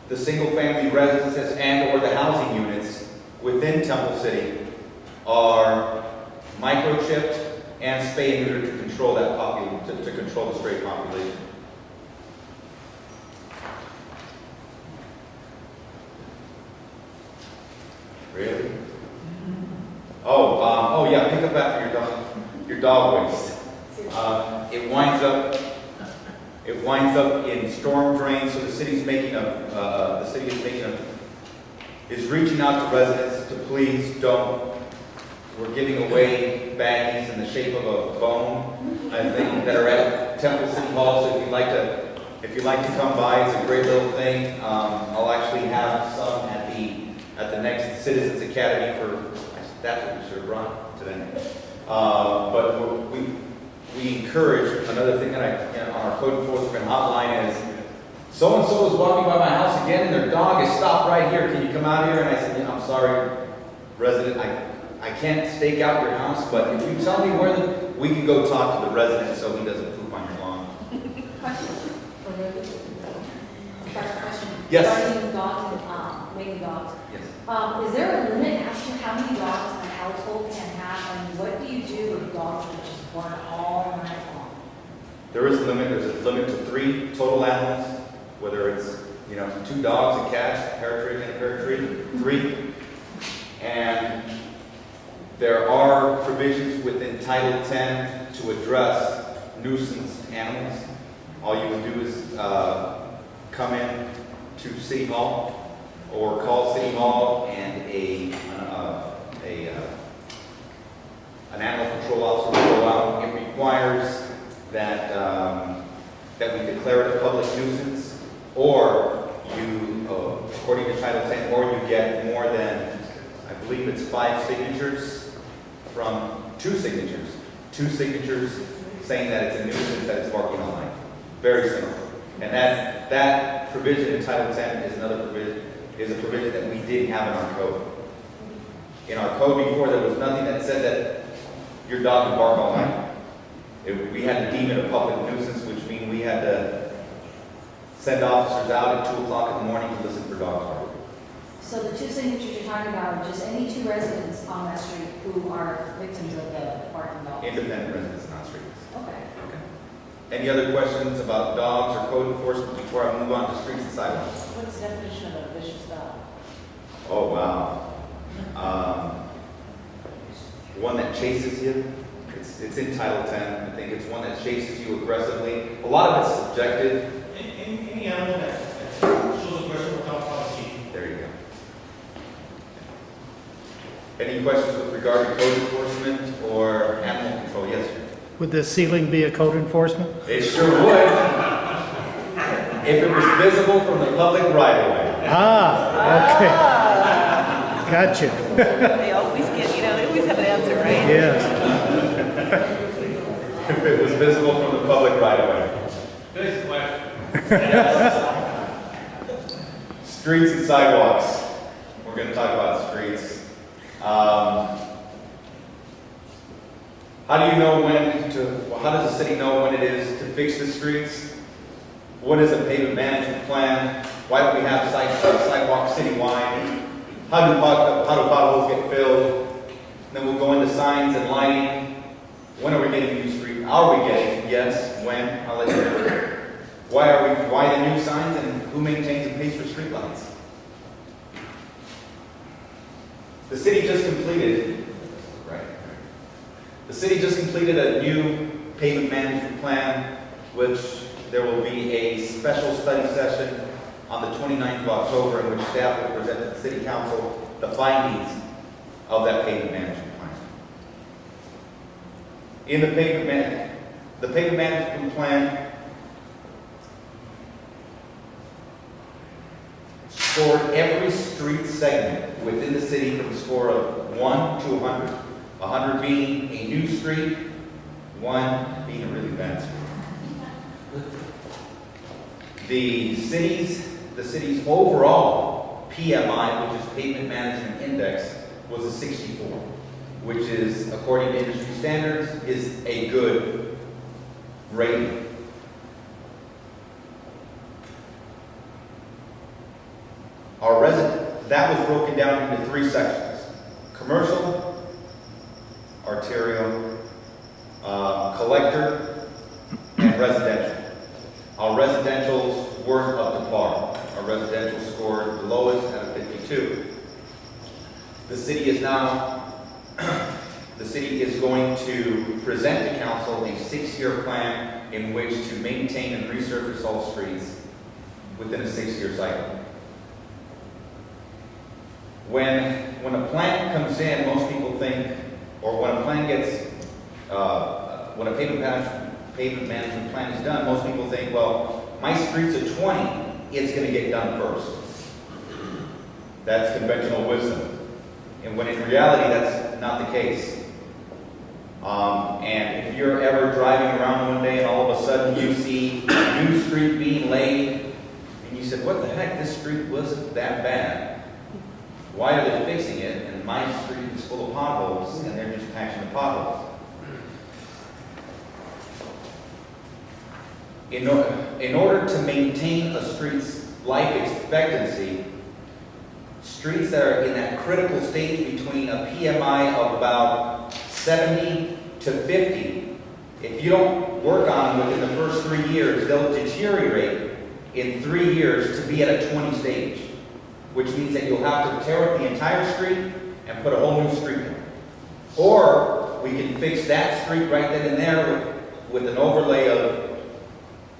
the single-family residences and or the housing units within Temple City are microchipped and spay and neutered to control that to control the stray population. Really? Oh yeah, pick up after your dog waste. It winds up in storm drains, so the city is reaching out to residents to please don't. We're giving away baggies in the shape of a bone, I think, that are at Temple City Hall. So if you'd like to come by, it's a great little thing. I'll actually have some at the next Citizens Academy that's what we should have brought today. But we encourage, another thing that on our code enforcement hotline is, so-and-so is walking by my house again and their dog is stopped right here. Can you come out here? And I said, I'm sorry, resident, I can't stake out your house, but if you tell me where we can go talk to the resident so he doesn't poop on your lawn. Question. Yes. Regarding dogs and mating dogs. Yes. Is there a limit as to how many dogs a household can have, and what do you do with dogs that just bark all night long? There is a limit. There's a limit to 3 total animals, whether it's 2 dogs, a cat, a paratrooper, and a paratrooper, 3. And there are provisions within Title 10 to address nuisance animals. All you would do is come in to City Hall or call City Hall, and an animal control officer will go out. It requires that we declare it a public nuisance, or you, according to Title 10, or you get more than, I believe it's 5 signatures from 2 signatures. 2 signatures saying that it's a nuisance, that it's barking all night. Very simple. And that provision in Title 10 is a provision that we didn't have in our code. In our code before, there was nothing that said that your dog would bark all night. We had to deem it a public nuisance, which means we had to send officers out at 2 o'clock in the morning to listen for dogs barking. So the 2 signatures you're talking about are just any 2 residents on that street who are victims of the barking dogs? Independent residents, not streets. Okay. Any other questions about dogs or code enforcement before I move on to streets and sidewalks? What's the definition of a vicious dog? Oh, wow. One that chases you. It's in Title 10. I think it's one that chases you aggressively. A lot of it's subjective. Any animal that shows aggression without provocation. There you go. Any questions with regard to code enforcement or animal control? Yes, sir. Would the ceiling be a code enforcement? It sure would. If it was visible from the public right of way. Ah, okay. Gotcha. They always get, they always have an answer, right? Yes. If it was visible from the public right of way. Good question. Streets and sidewalks. We're going to talk about streets. How do you know how does the city know when it is to fix the streets? What is a pavement management plan? Why do we have sidewalks citywide? How do potholes get filled? Then we'll go into signs and lighting. When are we getting new street? Are we getting? Yes. When? I'll let you know. Why the new signs and who maintains and pays for streetlights? The city just completed a new pavement management plan, which there will be a special study session on the 29th of October in which staff will present to the City Council the findings of that pavement management plan. In the pavement management plan scored every street segment within the city from a score of 1 to 100. 100 being a new street, 1 being a really bad street. The city's overall PMI, which is Pavement Management Index, was a 64, which is, according to industry standards, is a good rating. That was broken down into 3 sections: commercial, arterial, collector, and residential. Our residentials weren't up to par. Our residential scored the lowest at a 52. The city is going to present to council a 6-year plan in which to maintain and resurface all streets within a 6-year cycle. When a plan comes in, most people think, or when a plan gets, when a pavement management plan is done, most people think, well, my street's at 20, it's going to get done first. That's conventional wisdom. And when in reality, that's not the case. And if you're ever driving around one day and all of a sudden you see a new street being laid, and you said, what the heck, this street wasn't that bad. Why are they fixing it? And my street is full of potholes, and they're just patching the potholes. In order to maintain a street's life expectancy, streets that are in that critical stage between a PMI of about 70 to 50, if you don't work on them within the first 3 years, they'll deteriorate in 3 years to be at a 20 stage, which means that you'll have to tear up the entire street and put a whole new street in. Or we can fix that street right then and there with an overlay of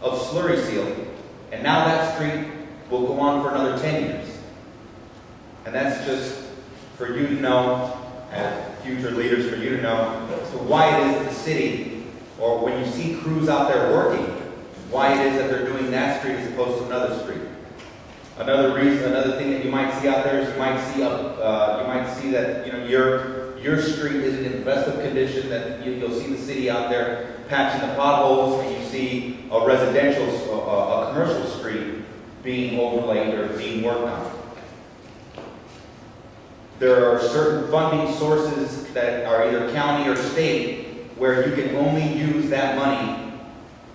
slurry seal, and now that street will go on for another 10 years. And that's just for you to know, as future leaders, for you to know, so why it is the city, or when you see crews out there working, why it is that they're doing that street as opposed to another street. Another thing that you might see out there is you might see that your street isn't in the best of condition. That you'll see the city out there patching the potholes, and you see a commercial street being overlaid or being worked on. There are certain funding sources that are either county or state where you can only use that money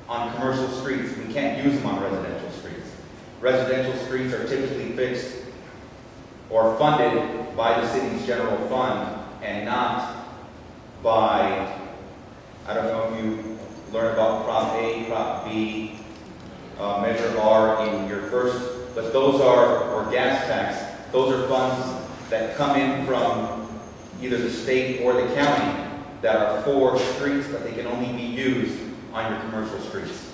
on commercial streets. We can't use them on residential streets. Residential streets are typically fixed or funded by the city's general fund and not by, I don't know if you learn about Prop A, Prop B, Measure R in your first, but those are, or gas tax, those are funds that come in from either the state or the county that are for streets, but they can only be used on your commercial streets.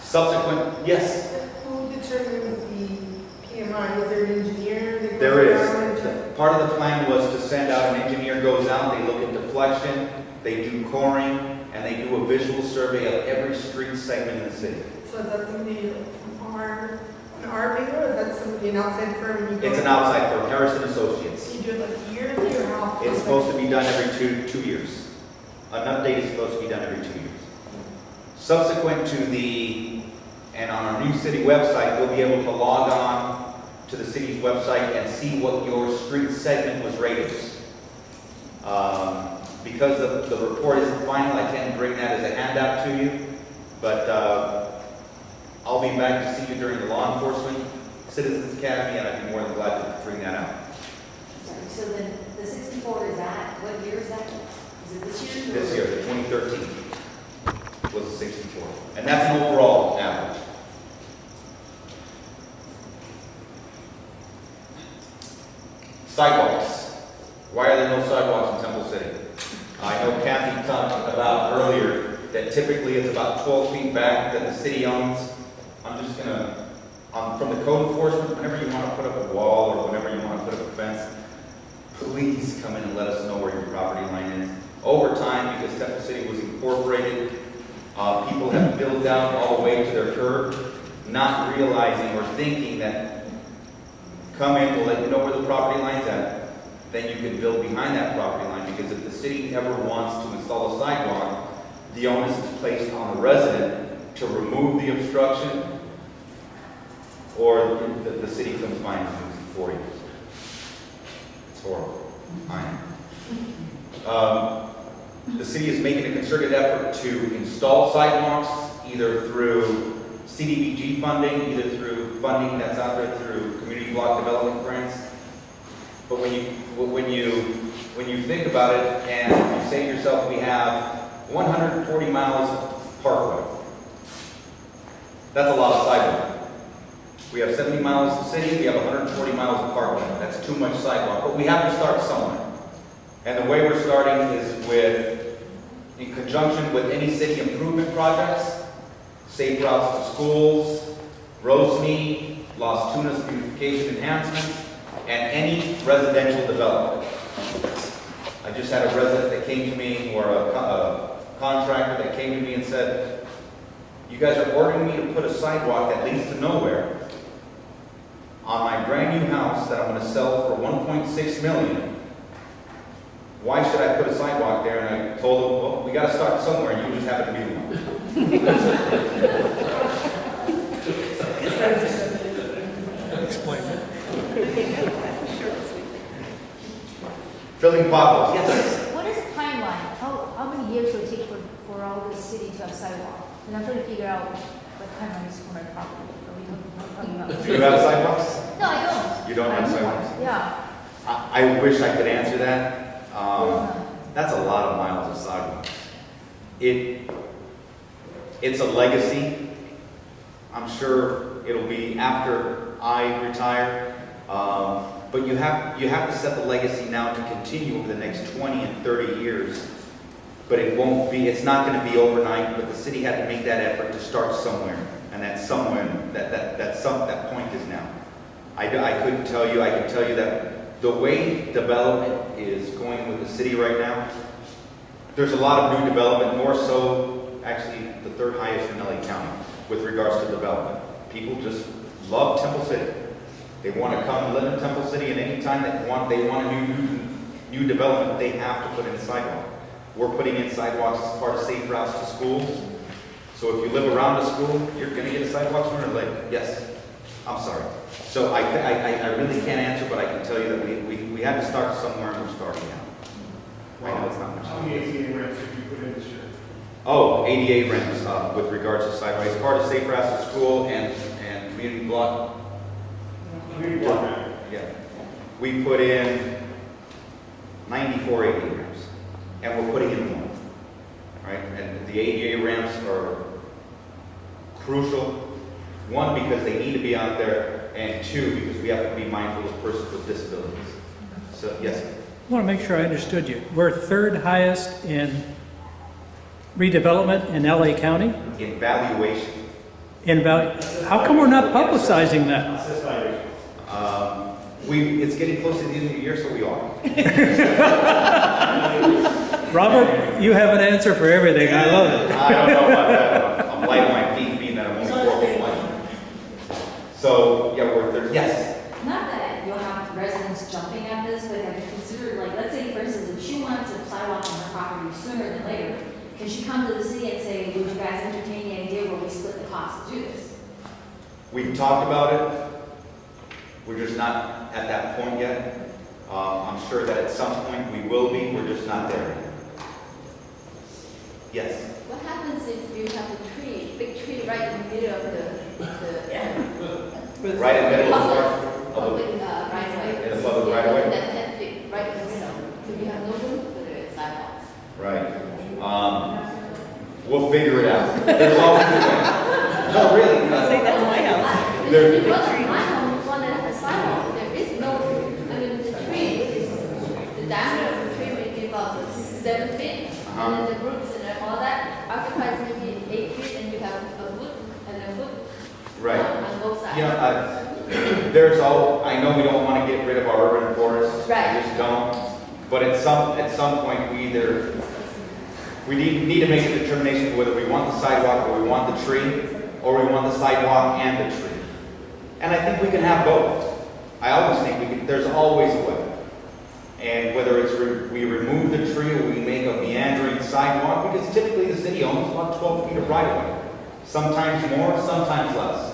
Subsequent, yes? Who determines the PMI? Is there an engineer? There is. Part of the plan was to send out, an engineer goes out, they look at deflection, they do coring, and they do a visual survey of every street segment in the city. So is that somebody from our bigger, or is that somebody, an outside firm? And you go It's an outside firm, Harrison Associates. You do it like yearly or how often? It's supposed to be done every two years. An update is supposed to be done every 2 years. Subsequent to and on our new city website, you'll be able to log on to the city's website and see what your street segment was rated. Because the report isn't final, I can't bring that as a handout to you, but I'll be back to see you during the Law Enforcement Citizens Academy, and I'd be more than glad to bring that out. Sorry, so then the 64 is that, what year is that? Is it this year? This year, the 2013, was a 64. And that's an overall average. Sidewalks. Why are there no sidewalks in Temple City? I know Kathy talked about earlier that typically it's about 12 feet back that the city owns. I'm just gonna, from the code enforcement, whenever you want to put up a wall or whenever you want to put up a fence, please come in and let us know where your property line is. Over time, because Temple City was incorporated, people have built down all the way to their curb, not realizing or thinking that come in, we'll let you know where the property line's at, then you can build behind that property line, because if the city ever wants to install a sidewalk, the onus is placed on the resident to remove the obstruction, or the city comes by and moves it for you. It's horrible. I know. The city is making a concerted effort to install sidewalks, either through CDBG funding, either through funding that's out there through community block development grants. But when you think about it and you say to yourself, we have 140 miles of parkway. That's a lot of sidewalk. We have 70 miles of city, we have 140 miles of parkway. That's too much sidewalk, but we have to start somewhere. And the way we're starting is in conjunction with any city improvement projects, safe routes to schools, roads need, Las Tunas beautification enhancements, and any residential development. I just had a resident that came to me, or a contractor that came to me and said, you guys are ordering me to put a sidewalk that leads to nowhere on my brand new house that I'm going to sell for $1.6 million. Why should I put a sidewalk there? And I told him, well, we got to start somewhere, and you just happen to be the one. Explain it. Filling potholes, yes. What is the timeline? How many years will it take for all the city to have sidewalk? And I'm trying to figure out what timeline is for my property. Are we talking about? Do you have sidewalks? No, I don't. You don't have sidewalks? Yeah. I wish I could answer that. That's a lot of miles of sidewalks. It's a legacy. I'm sure it'll be after I retire. But you have to set the legacy now to continue over the next 20 and 30 years. But it's not going to be overnight, but the city had to make that effort to start somewhere. And that somewhere, that point is now. I couldn't tell you, I can tell you that the way development is going with the city right now, there's a lot of new development, more so actually the third highest in LA County with regards to development. People just love Temple City. They want to come and live in Temple City, and anytime they want a new development, they have to put in a sidewalk. We're putting in sidewalks as part of safe routes to schools. So if you live around a school, you're going to get a sidewalk sooner or later. Yes. I'm sorry. So I really can't answer, but I can tell you that we had to start somewhere, and we're starting now. I know it's not much. How many ADA ramps did you put in this year? Oh, ADA ramps with regards to sidewalks. Part of safe routes to school and community block. Community block ramp. Yeah. We put in 94 ADA ramps, and we're putting in more. Right? And the ADA ramps are crucial. One, because they need to be out there, and two, because we have to be mindful of persons with disabilities. So, yes. I want to make sure I understood you. We're third highest in redevelopment in LA County? In valuation. How come we're not publicizing that? Assessed valuation. It's getting close to the end of the year, so we are. Robert, you have an answer for everything. I love it. I don't know about that. I'm light on my feet, being that I'm only 4 feet light. So, yeah, yes. Not that you'll have residents jumping at this, but have you considered, like, let's say, for instance, if she wants a sidewalk on her property sooner than later, can she come to the city and say, would you guys entertain the idea where we split the cost to do this? We've talked about it. We're just not at that point yet. I'm sure that at some point we will be. We're just not there yet. Yes? What happens if you have a tree, big tree right in the middle of the Right in the middle of public right away? In the public right away? That 10 feet, right in the middle. Do you have no room for the sidewalks? Right. We'll figure it out. There's always a way. No, really. I think that's my house. There- It wasn't my home, one that has a sidewalk. There is no, I mean, the tree is, the diameter of the tree may be about 7 feet. And then the roots and all that occupies maybe 8 feet, and you have a foot and a foot Right. on both sides. I know we don't want to get rid of our urban forests. Right. We just don't. But at some point, we need to make a determination whether we want the sidewalk or we want the tree, or we want the sidewalk and the tree. And I think we can have both. I always think there's always a way. And whether it's we remove the tree or we make a meandering sidewalk, because typically the city owns about 12 feet of right of way. Sometimes more, sometimes less.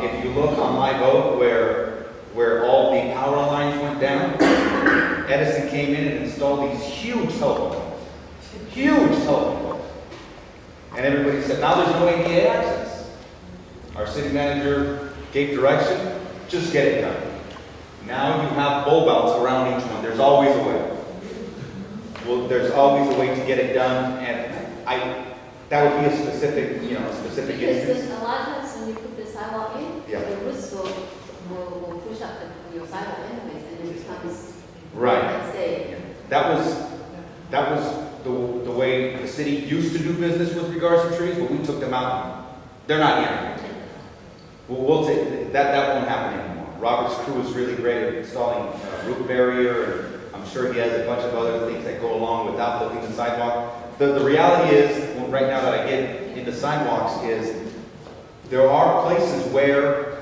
If you look on my vote where all the power lines went down, Edison came in and installed these huge telephone poles. Huge telephone poles. And everybody said, now there's no ADA access. Our city manager gave direction, just get it done. Now you have bulb outs around each one. There's always a way. Well, there's always a way to get it done, and that would be a specific Because instance. a lot of times when you put the sidewalk in, Yeah. the roots will push up your sidewalk anyways, and it becomes Right. unsafe. That was the way the city used to do business with regards to trees, but we took them out. They're not here. We'll take that. That won't happen anymore. Robert's crew is really great at installing root barrier, and I'm sure he has a bunch of other things that go along with outbuilding the sidewalk. The reality is, right now that I get into sidewalks, is there are places where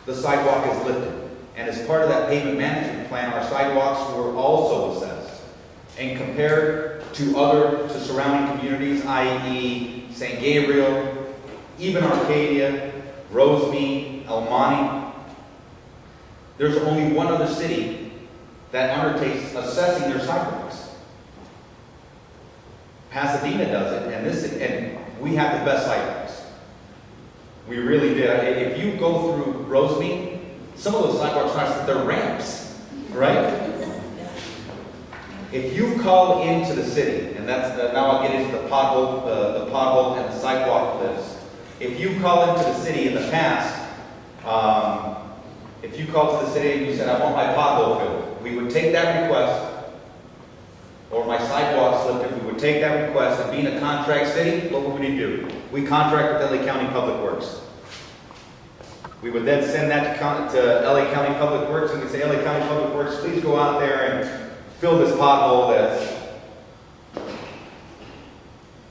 the sidewalk is lifted. And as part of that pavement management plan, our sidewalks were also assessed and compared to surrounding communities, i.e. St. Gabriel, even Arcadia, Rosemead, El Monte. There's only one other city that undertakes assessing their sidewalks. Pasadena does it, and we have the best sidewalks. We really did. If you go through Rosemead, some of those sidewalks they're ramps, right? If you call into the city, and now I'll get into the pothole and the sidewalk list. If you call into the city in the past, if you called to the city and you said, I want my pothole filled, we would take that request, or my sidewalks lifted, we would take that request, and being a contract city, what would we do? We contract with LA County Public Works. We would then send that to LA County Public Works, and we'd say, LA County Public Works, please go out there and fill this pothole that's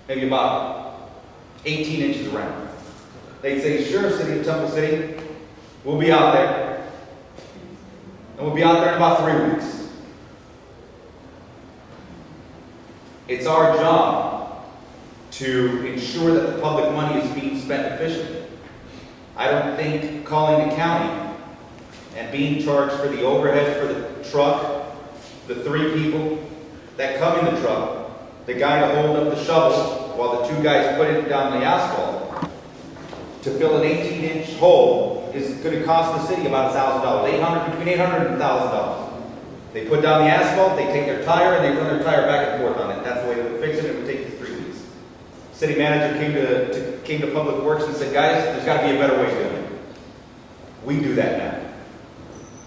maybe about 18 inches around. They'd say, sure, City of Temple City, we'll be out there. And we'll be out there in about 3 weeks. It's our job to ensure that the public money is being spent efficiently. I don't think calling the county and being charged for the overhead for the truck, the 3 people that come in the truck, the guy to hold up the shovel while the 2 guys put it down the asphalt, to fill an 18-inch hole is going to cost the city about $1,000, between $800 and $1,000. They put down the asphalt, they take their tire, and they run their tire back and forth on it. That's the way they would fix it. It would take 3 weeks. City manager came to Public Works and said, guys, there's got to be a better way of doing it. We do that now.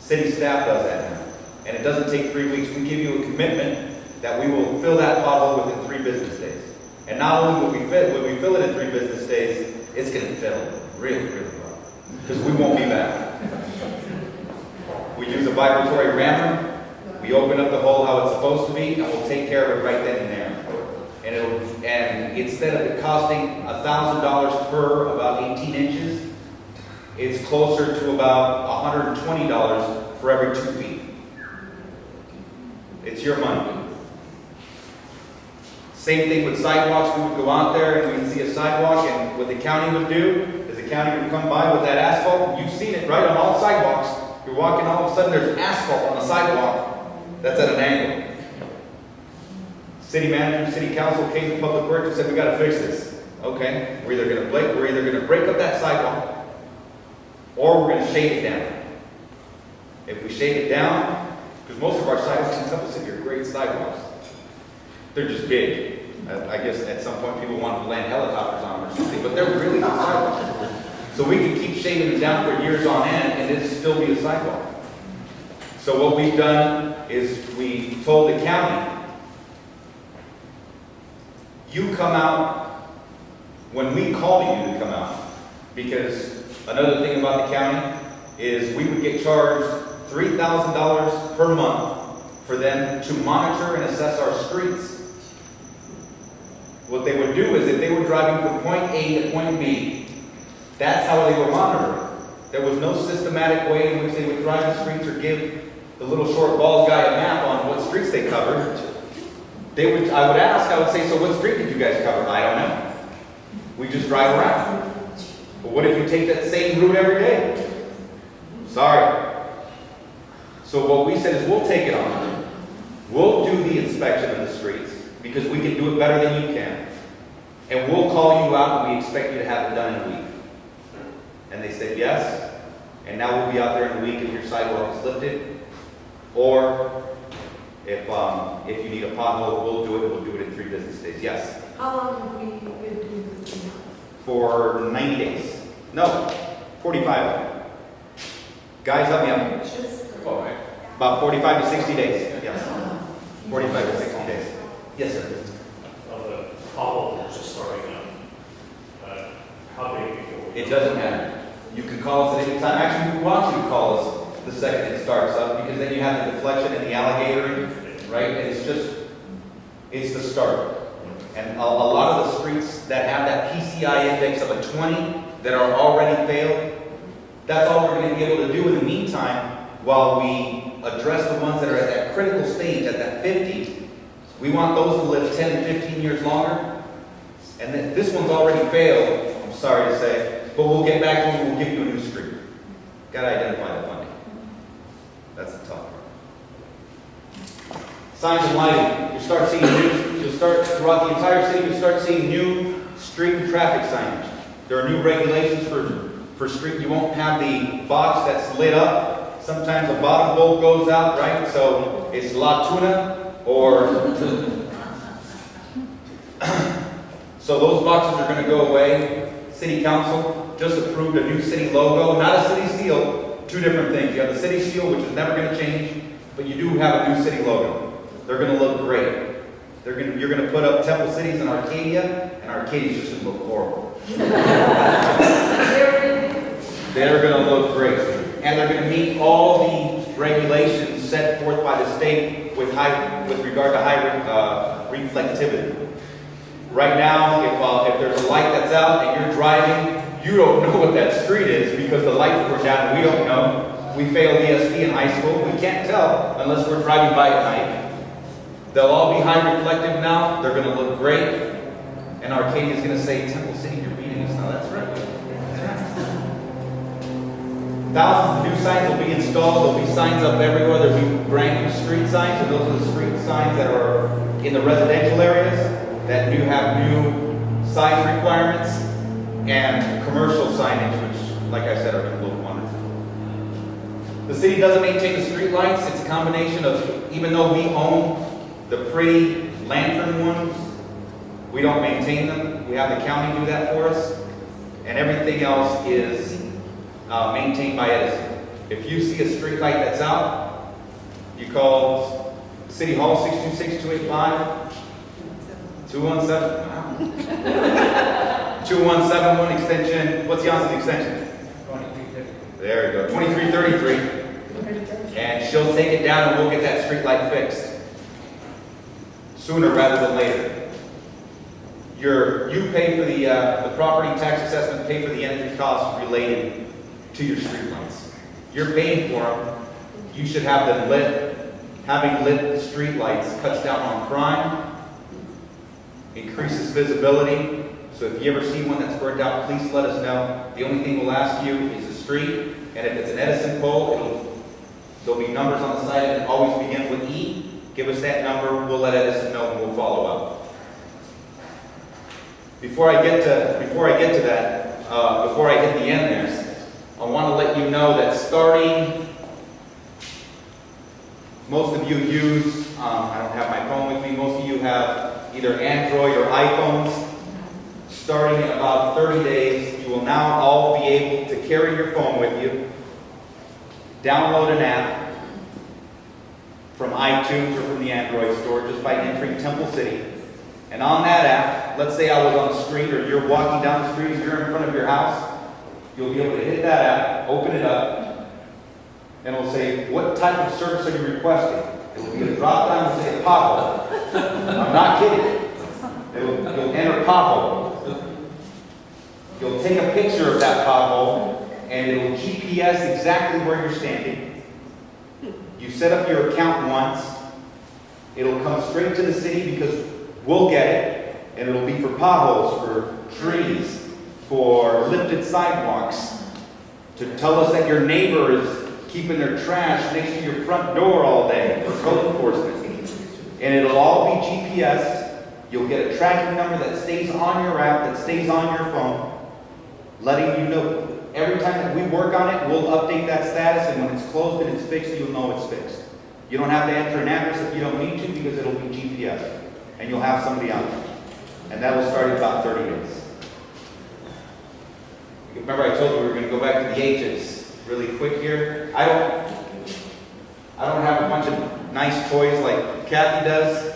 City staff does that now. And it doesn't take 3 weeks. We give you a commitment that we will fill that pothole within 3 business days. And not only will we fill it in 3 business days, it's going to fill really, really well. Because we won't be back. a vibratory rammer. We open up the hole how it's supposed to be, and we'll take care of it right then and there. And instead of it costing $1,000 per about 18 inches, it's closer to about $120 for every 2 feet. It's your money. Same thing with sidewalks. We would go out there and we'd see a sidewalk, and what the county would do is the county would come by with that asphalt. You've seen it right on all sidewalks. You're walking, all of a sudden there's asphalt on the sidewalk that's at an angle. City manager, city council came to Public Works and said, we got to fix this. Okay, we're either going to break up that sidewalk, or we're going to shade it down. If we shade it down, because most of our sidewalks in Temple City are great sidewalks. They're just big. I guess at some point people want to land helicopters on them or something, but they're really good sidewalks. So we can keep shading them down for years on end and it'll still be a sidewalk. So what we've done is we told the county, you come out when we call you to come out. Because another thing about the county is we would get charged $3,000 per month for them to monitor and assess our streets. What they would do is if they were driving from point A to point B, that's how they were monitored. There was no systematic way in which they would drive the streets or give the little short bald guy a map on what streets they covered. I would say, so what street did you guys cover? I don't know. We just drive around. But what if you take that same route every day? Sorry. So what we said is we'll take it on. We'll do the inspection of the streets because we can do it better than you can. And we'll call you out and we expect you to have it done in a week. And they said yes. And now we'll be out there in a week if your sidewalk is lifted. Or if you need a pothole, we'll do it. We'll do it in 3 business days. Yes? How long have we been doing this now? For 90 days. No, 45. Guys, help me out. About 45 to 60 days. Yes. 45 to 60 days. Yes, sir. The pothole is just starting up. How big before? It doesn't matter. You can call us at any time. Actually, we want you to call us the second it starts up because then you have the deflection and the alligatoring, right? And it's the start. And a lot of the streets that have that PCI index of a 20 that are already failed, that's all we're going to be able to do in the meantime while we address the ones that are at that critical stage, at that 50. We want those to live 10 and 15 years longer. And then this one's already failed, I'm sorry to say, but we'll get back to you and we'll give you a new street. Got to identify the funding. That's the tough part. Signs and lighting. You'll start throughout the entire city, you'll start seeing new street and traffic signage. There are new regulations for street. You won't have the box that's lit up. Sometimes the bottom bolt goes out, right? So it's La Tuna or... So those boxes are going to go away. City Council just approved a new city logo, not a city seal. 2 different things. You have the city seal, which is never going to change, but you do have a new city logo. They're going to look great. You're going to put up Temple Cities in Arcadia, and Arcadia's just going to look horrible. They're going to look great. And they're going to meet all the regulations set forth by the state with regard to high reflectivity. Right now, if there's a light that's out and you're driving, you don't know what that street is because the lights were down. We don't know. We failed ESP in high school. We can't tell unless we're driving by at night. They'll all be high reflective now. They're going to look great. And Arcadia's going to say, Temple City, you're beating us. Now that's right. Thousands of new signs will be installed. There'll be signs up everywhere. There'll be brand new street signs. And those are the street signs that are in the residential areas that do have new size requirements. And commercial signage, which, like I said, are going to look wonderful. The city doesn't maintain the street lights. It's a combination of, even though we own the pretty lantern ones, we don't maintain them. We have the county do that for us. And everything else is maintained by Edison. If you see a street light that's out, you call City Hall 626-285-217. Wow. 2171 extension. What's Johnson's extension? 2333. There you go. 2333. And she'll take it down and we'll get that street light fixed. Sooner rather than later. You pay for the property tax assessment, pay for the energy costs related to your street lights. You're paying for them. You should have them lit. Having lit street lights cuts down on crime, increases visibility. So if you ever see one that's burnt out, please let us know. The only thing we'll ask you is the street, and if it's an Edison pole, there'll be numbers on the side that always begin with E. Give us that number, we'll let Edison know, and we'll follow up. Before I get to that, before I hit the end there, I want to let you know that starting, most of you use, I don't have my phone with me, most of you have either Android or iPhones. Starting in about 30 days, you will now all be able to carry your phone with you, download an app from iTunes or from the Android store just by entering Temple City. And on that app, let's say I was on the street or you're walking down the street and you're in front of your house, you'll be able to hit that app, open it up, and it'll say, what type of service are you requesting? It will be a drop down and say pothole. I'm not kidding. You'll enter pothole. You'll take a picture of that pothole and it'll GPS exactly where you're standing. You set up your account once, it'll come straight to the city because we'll get it, and it'll be for potholes, for trees, for lifted sidewalks, to tell us that your neighbor is keeping their trash next to your front door all day for code enforcement. And it'll all be GPSed. You'll get a tracking number that stays on your app, that stays on your phone, letting you know. Every time that we work on it, we'll update that status, and when it's closed and it's fixed, you'll know it's fixed. You don't have to enter an address if you don't need to because it'll be GPS. And you'll have somebody on it. And that will start in about 30 days. Remember I told you we were going to go back to the H's really quick here. I don't have a bunch of nice toys like Kathy does,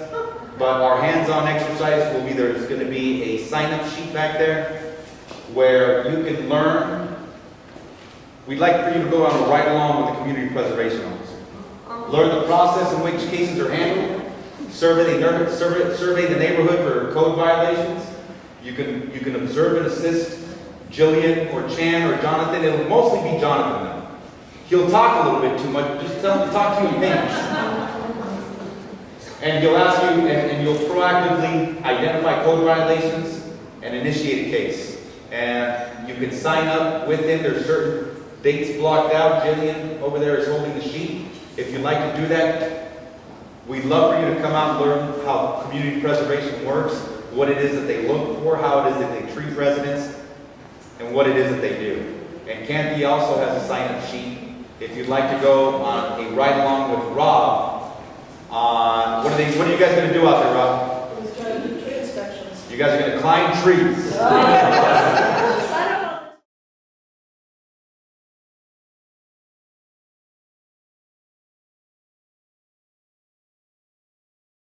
but our hands-on exercise will be there's going to be a sign-up sheet back there where you can learn. We'd like for you to go on a ride-along with the community preservation officer. Learn the process in which cases are handled. Survey the neighborhood for code violations. You can observe and assist Jillian or Chan or Jonathan. It'll mostly be Jonathan though. He'll talk a little bit too much. Just tell him to talk to you in things. And he'll ask you, and you'll proactively identify code violations and initiate a case. And you can sign up with him. There's certain dates blocked out. Jillian over there is holding the sheet. If you'd like to do that, we'd love for you to come out and learn how community preservation works, what it is that they look for, how it is that they treat residents, and what it is that they do. And Kathy also has a sign-up sheet. If you'd like to go on a ride-along with Rob, what are you guys going to do out there, Rob? He's trying to do tree inspections. You guys are going to climb trees.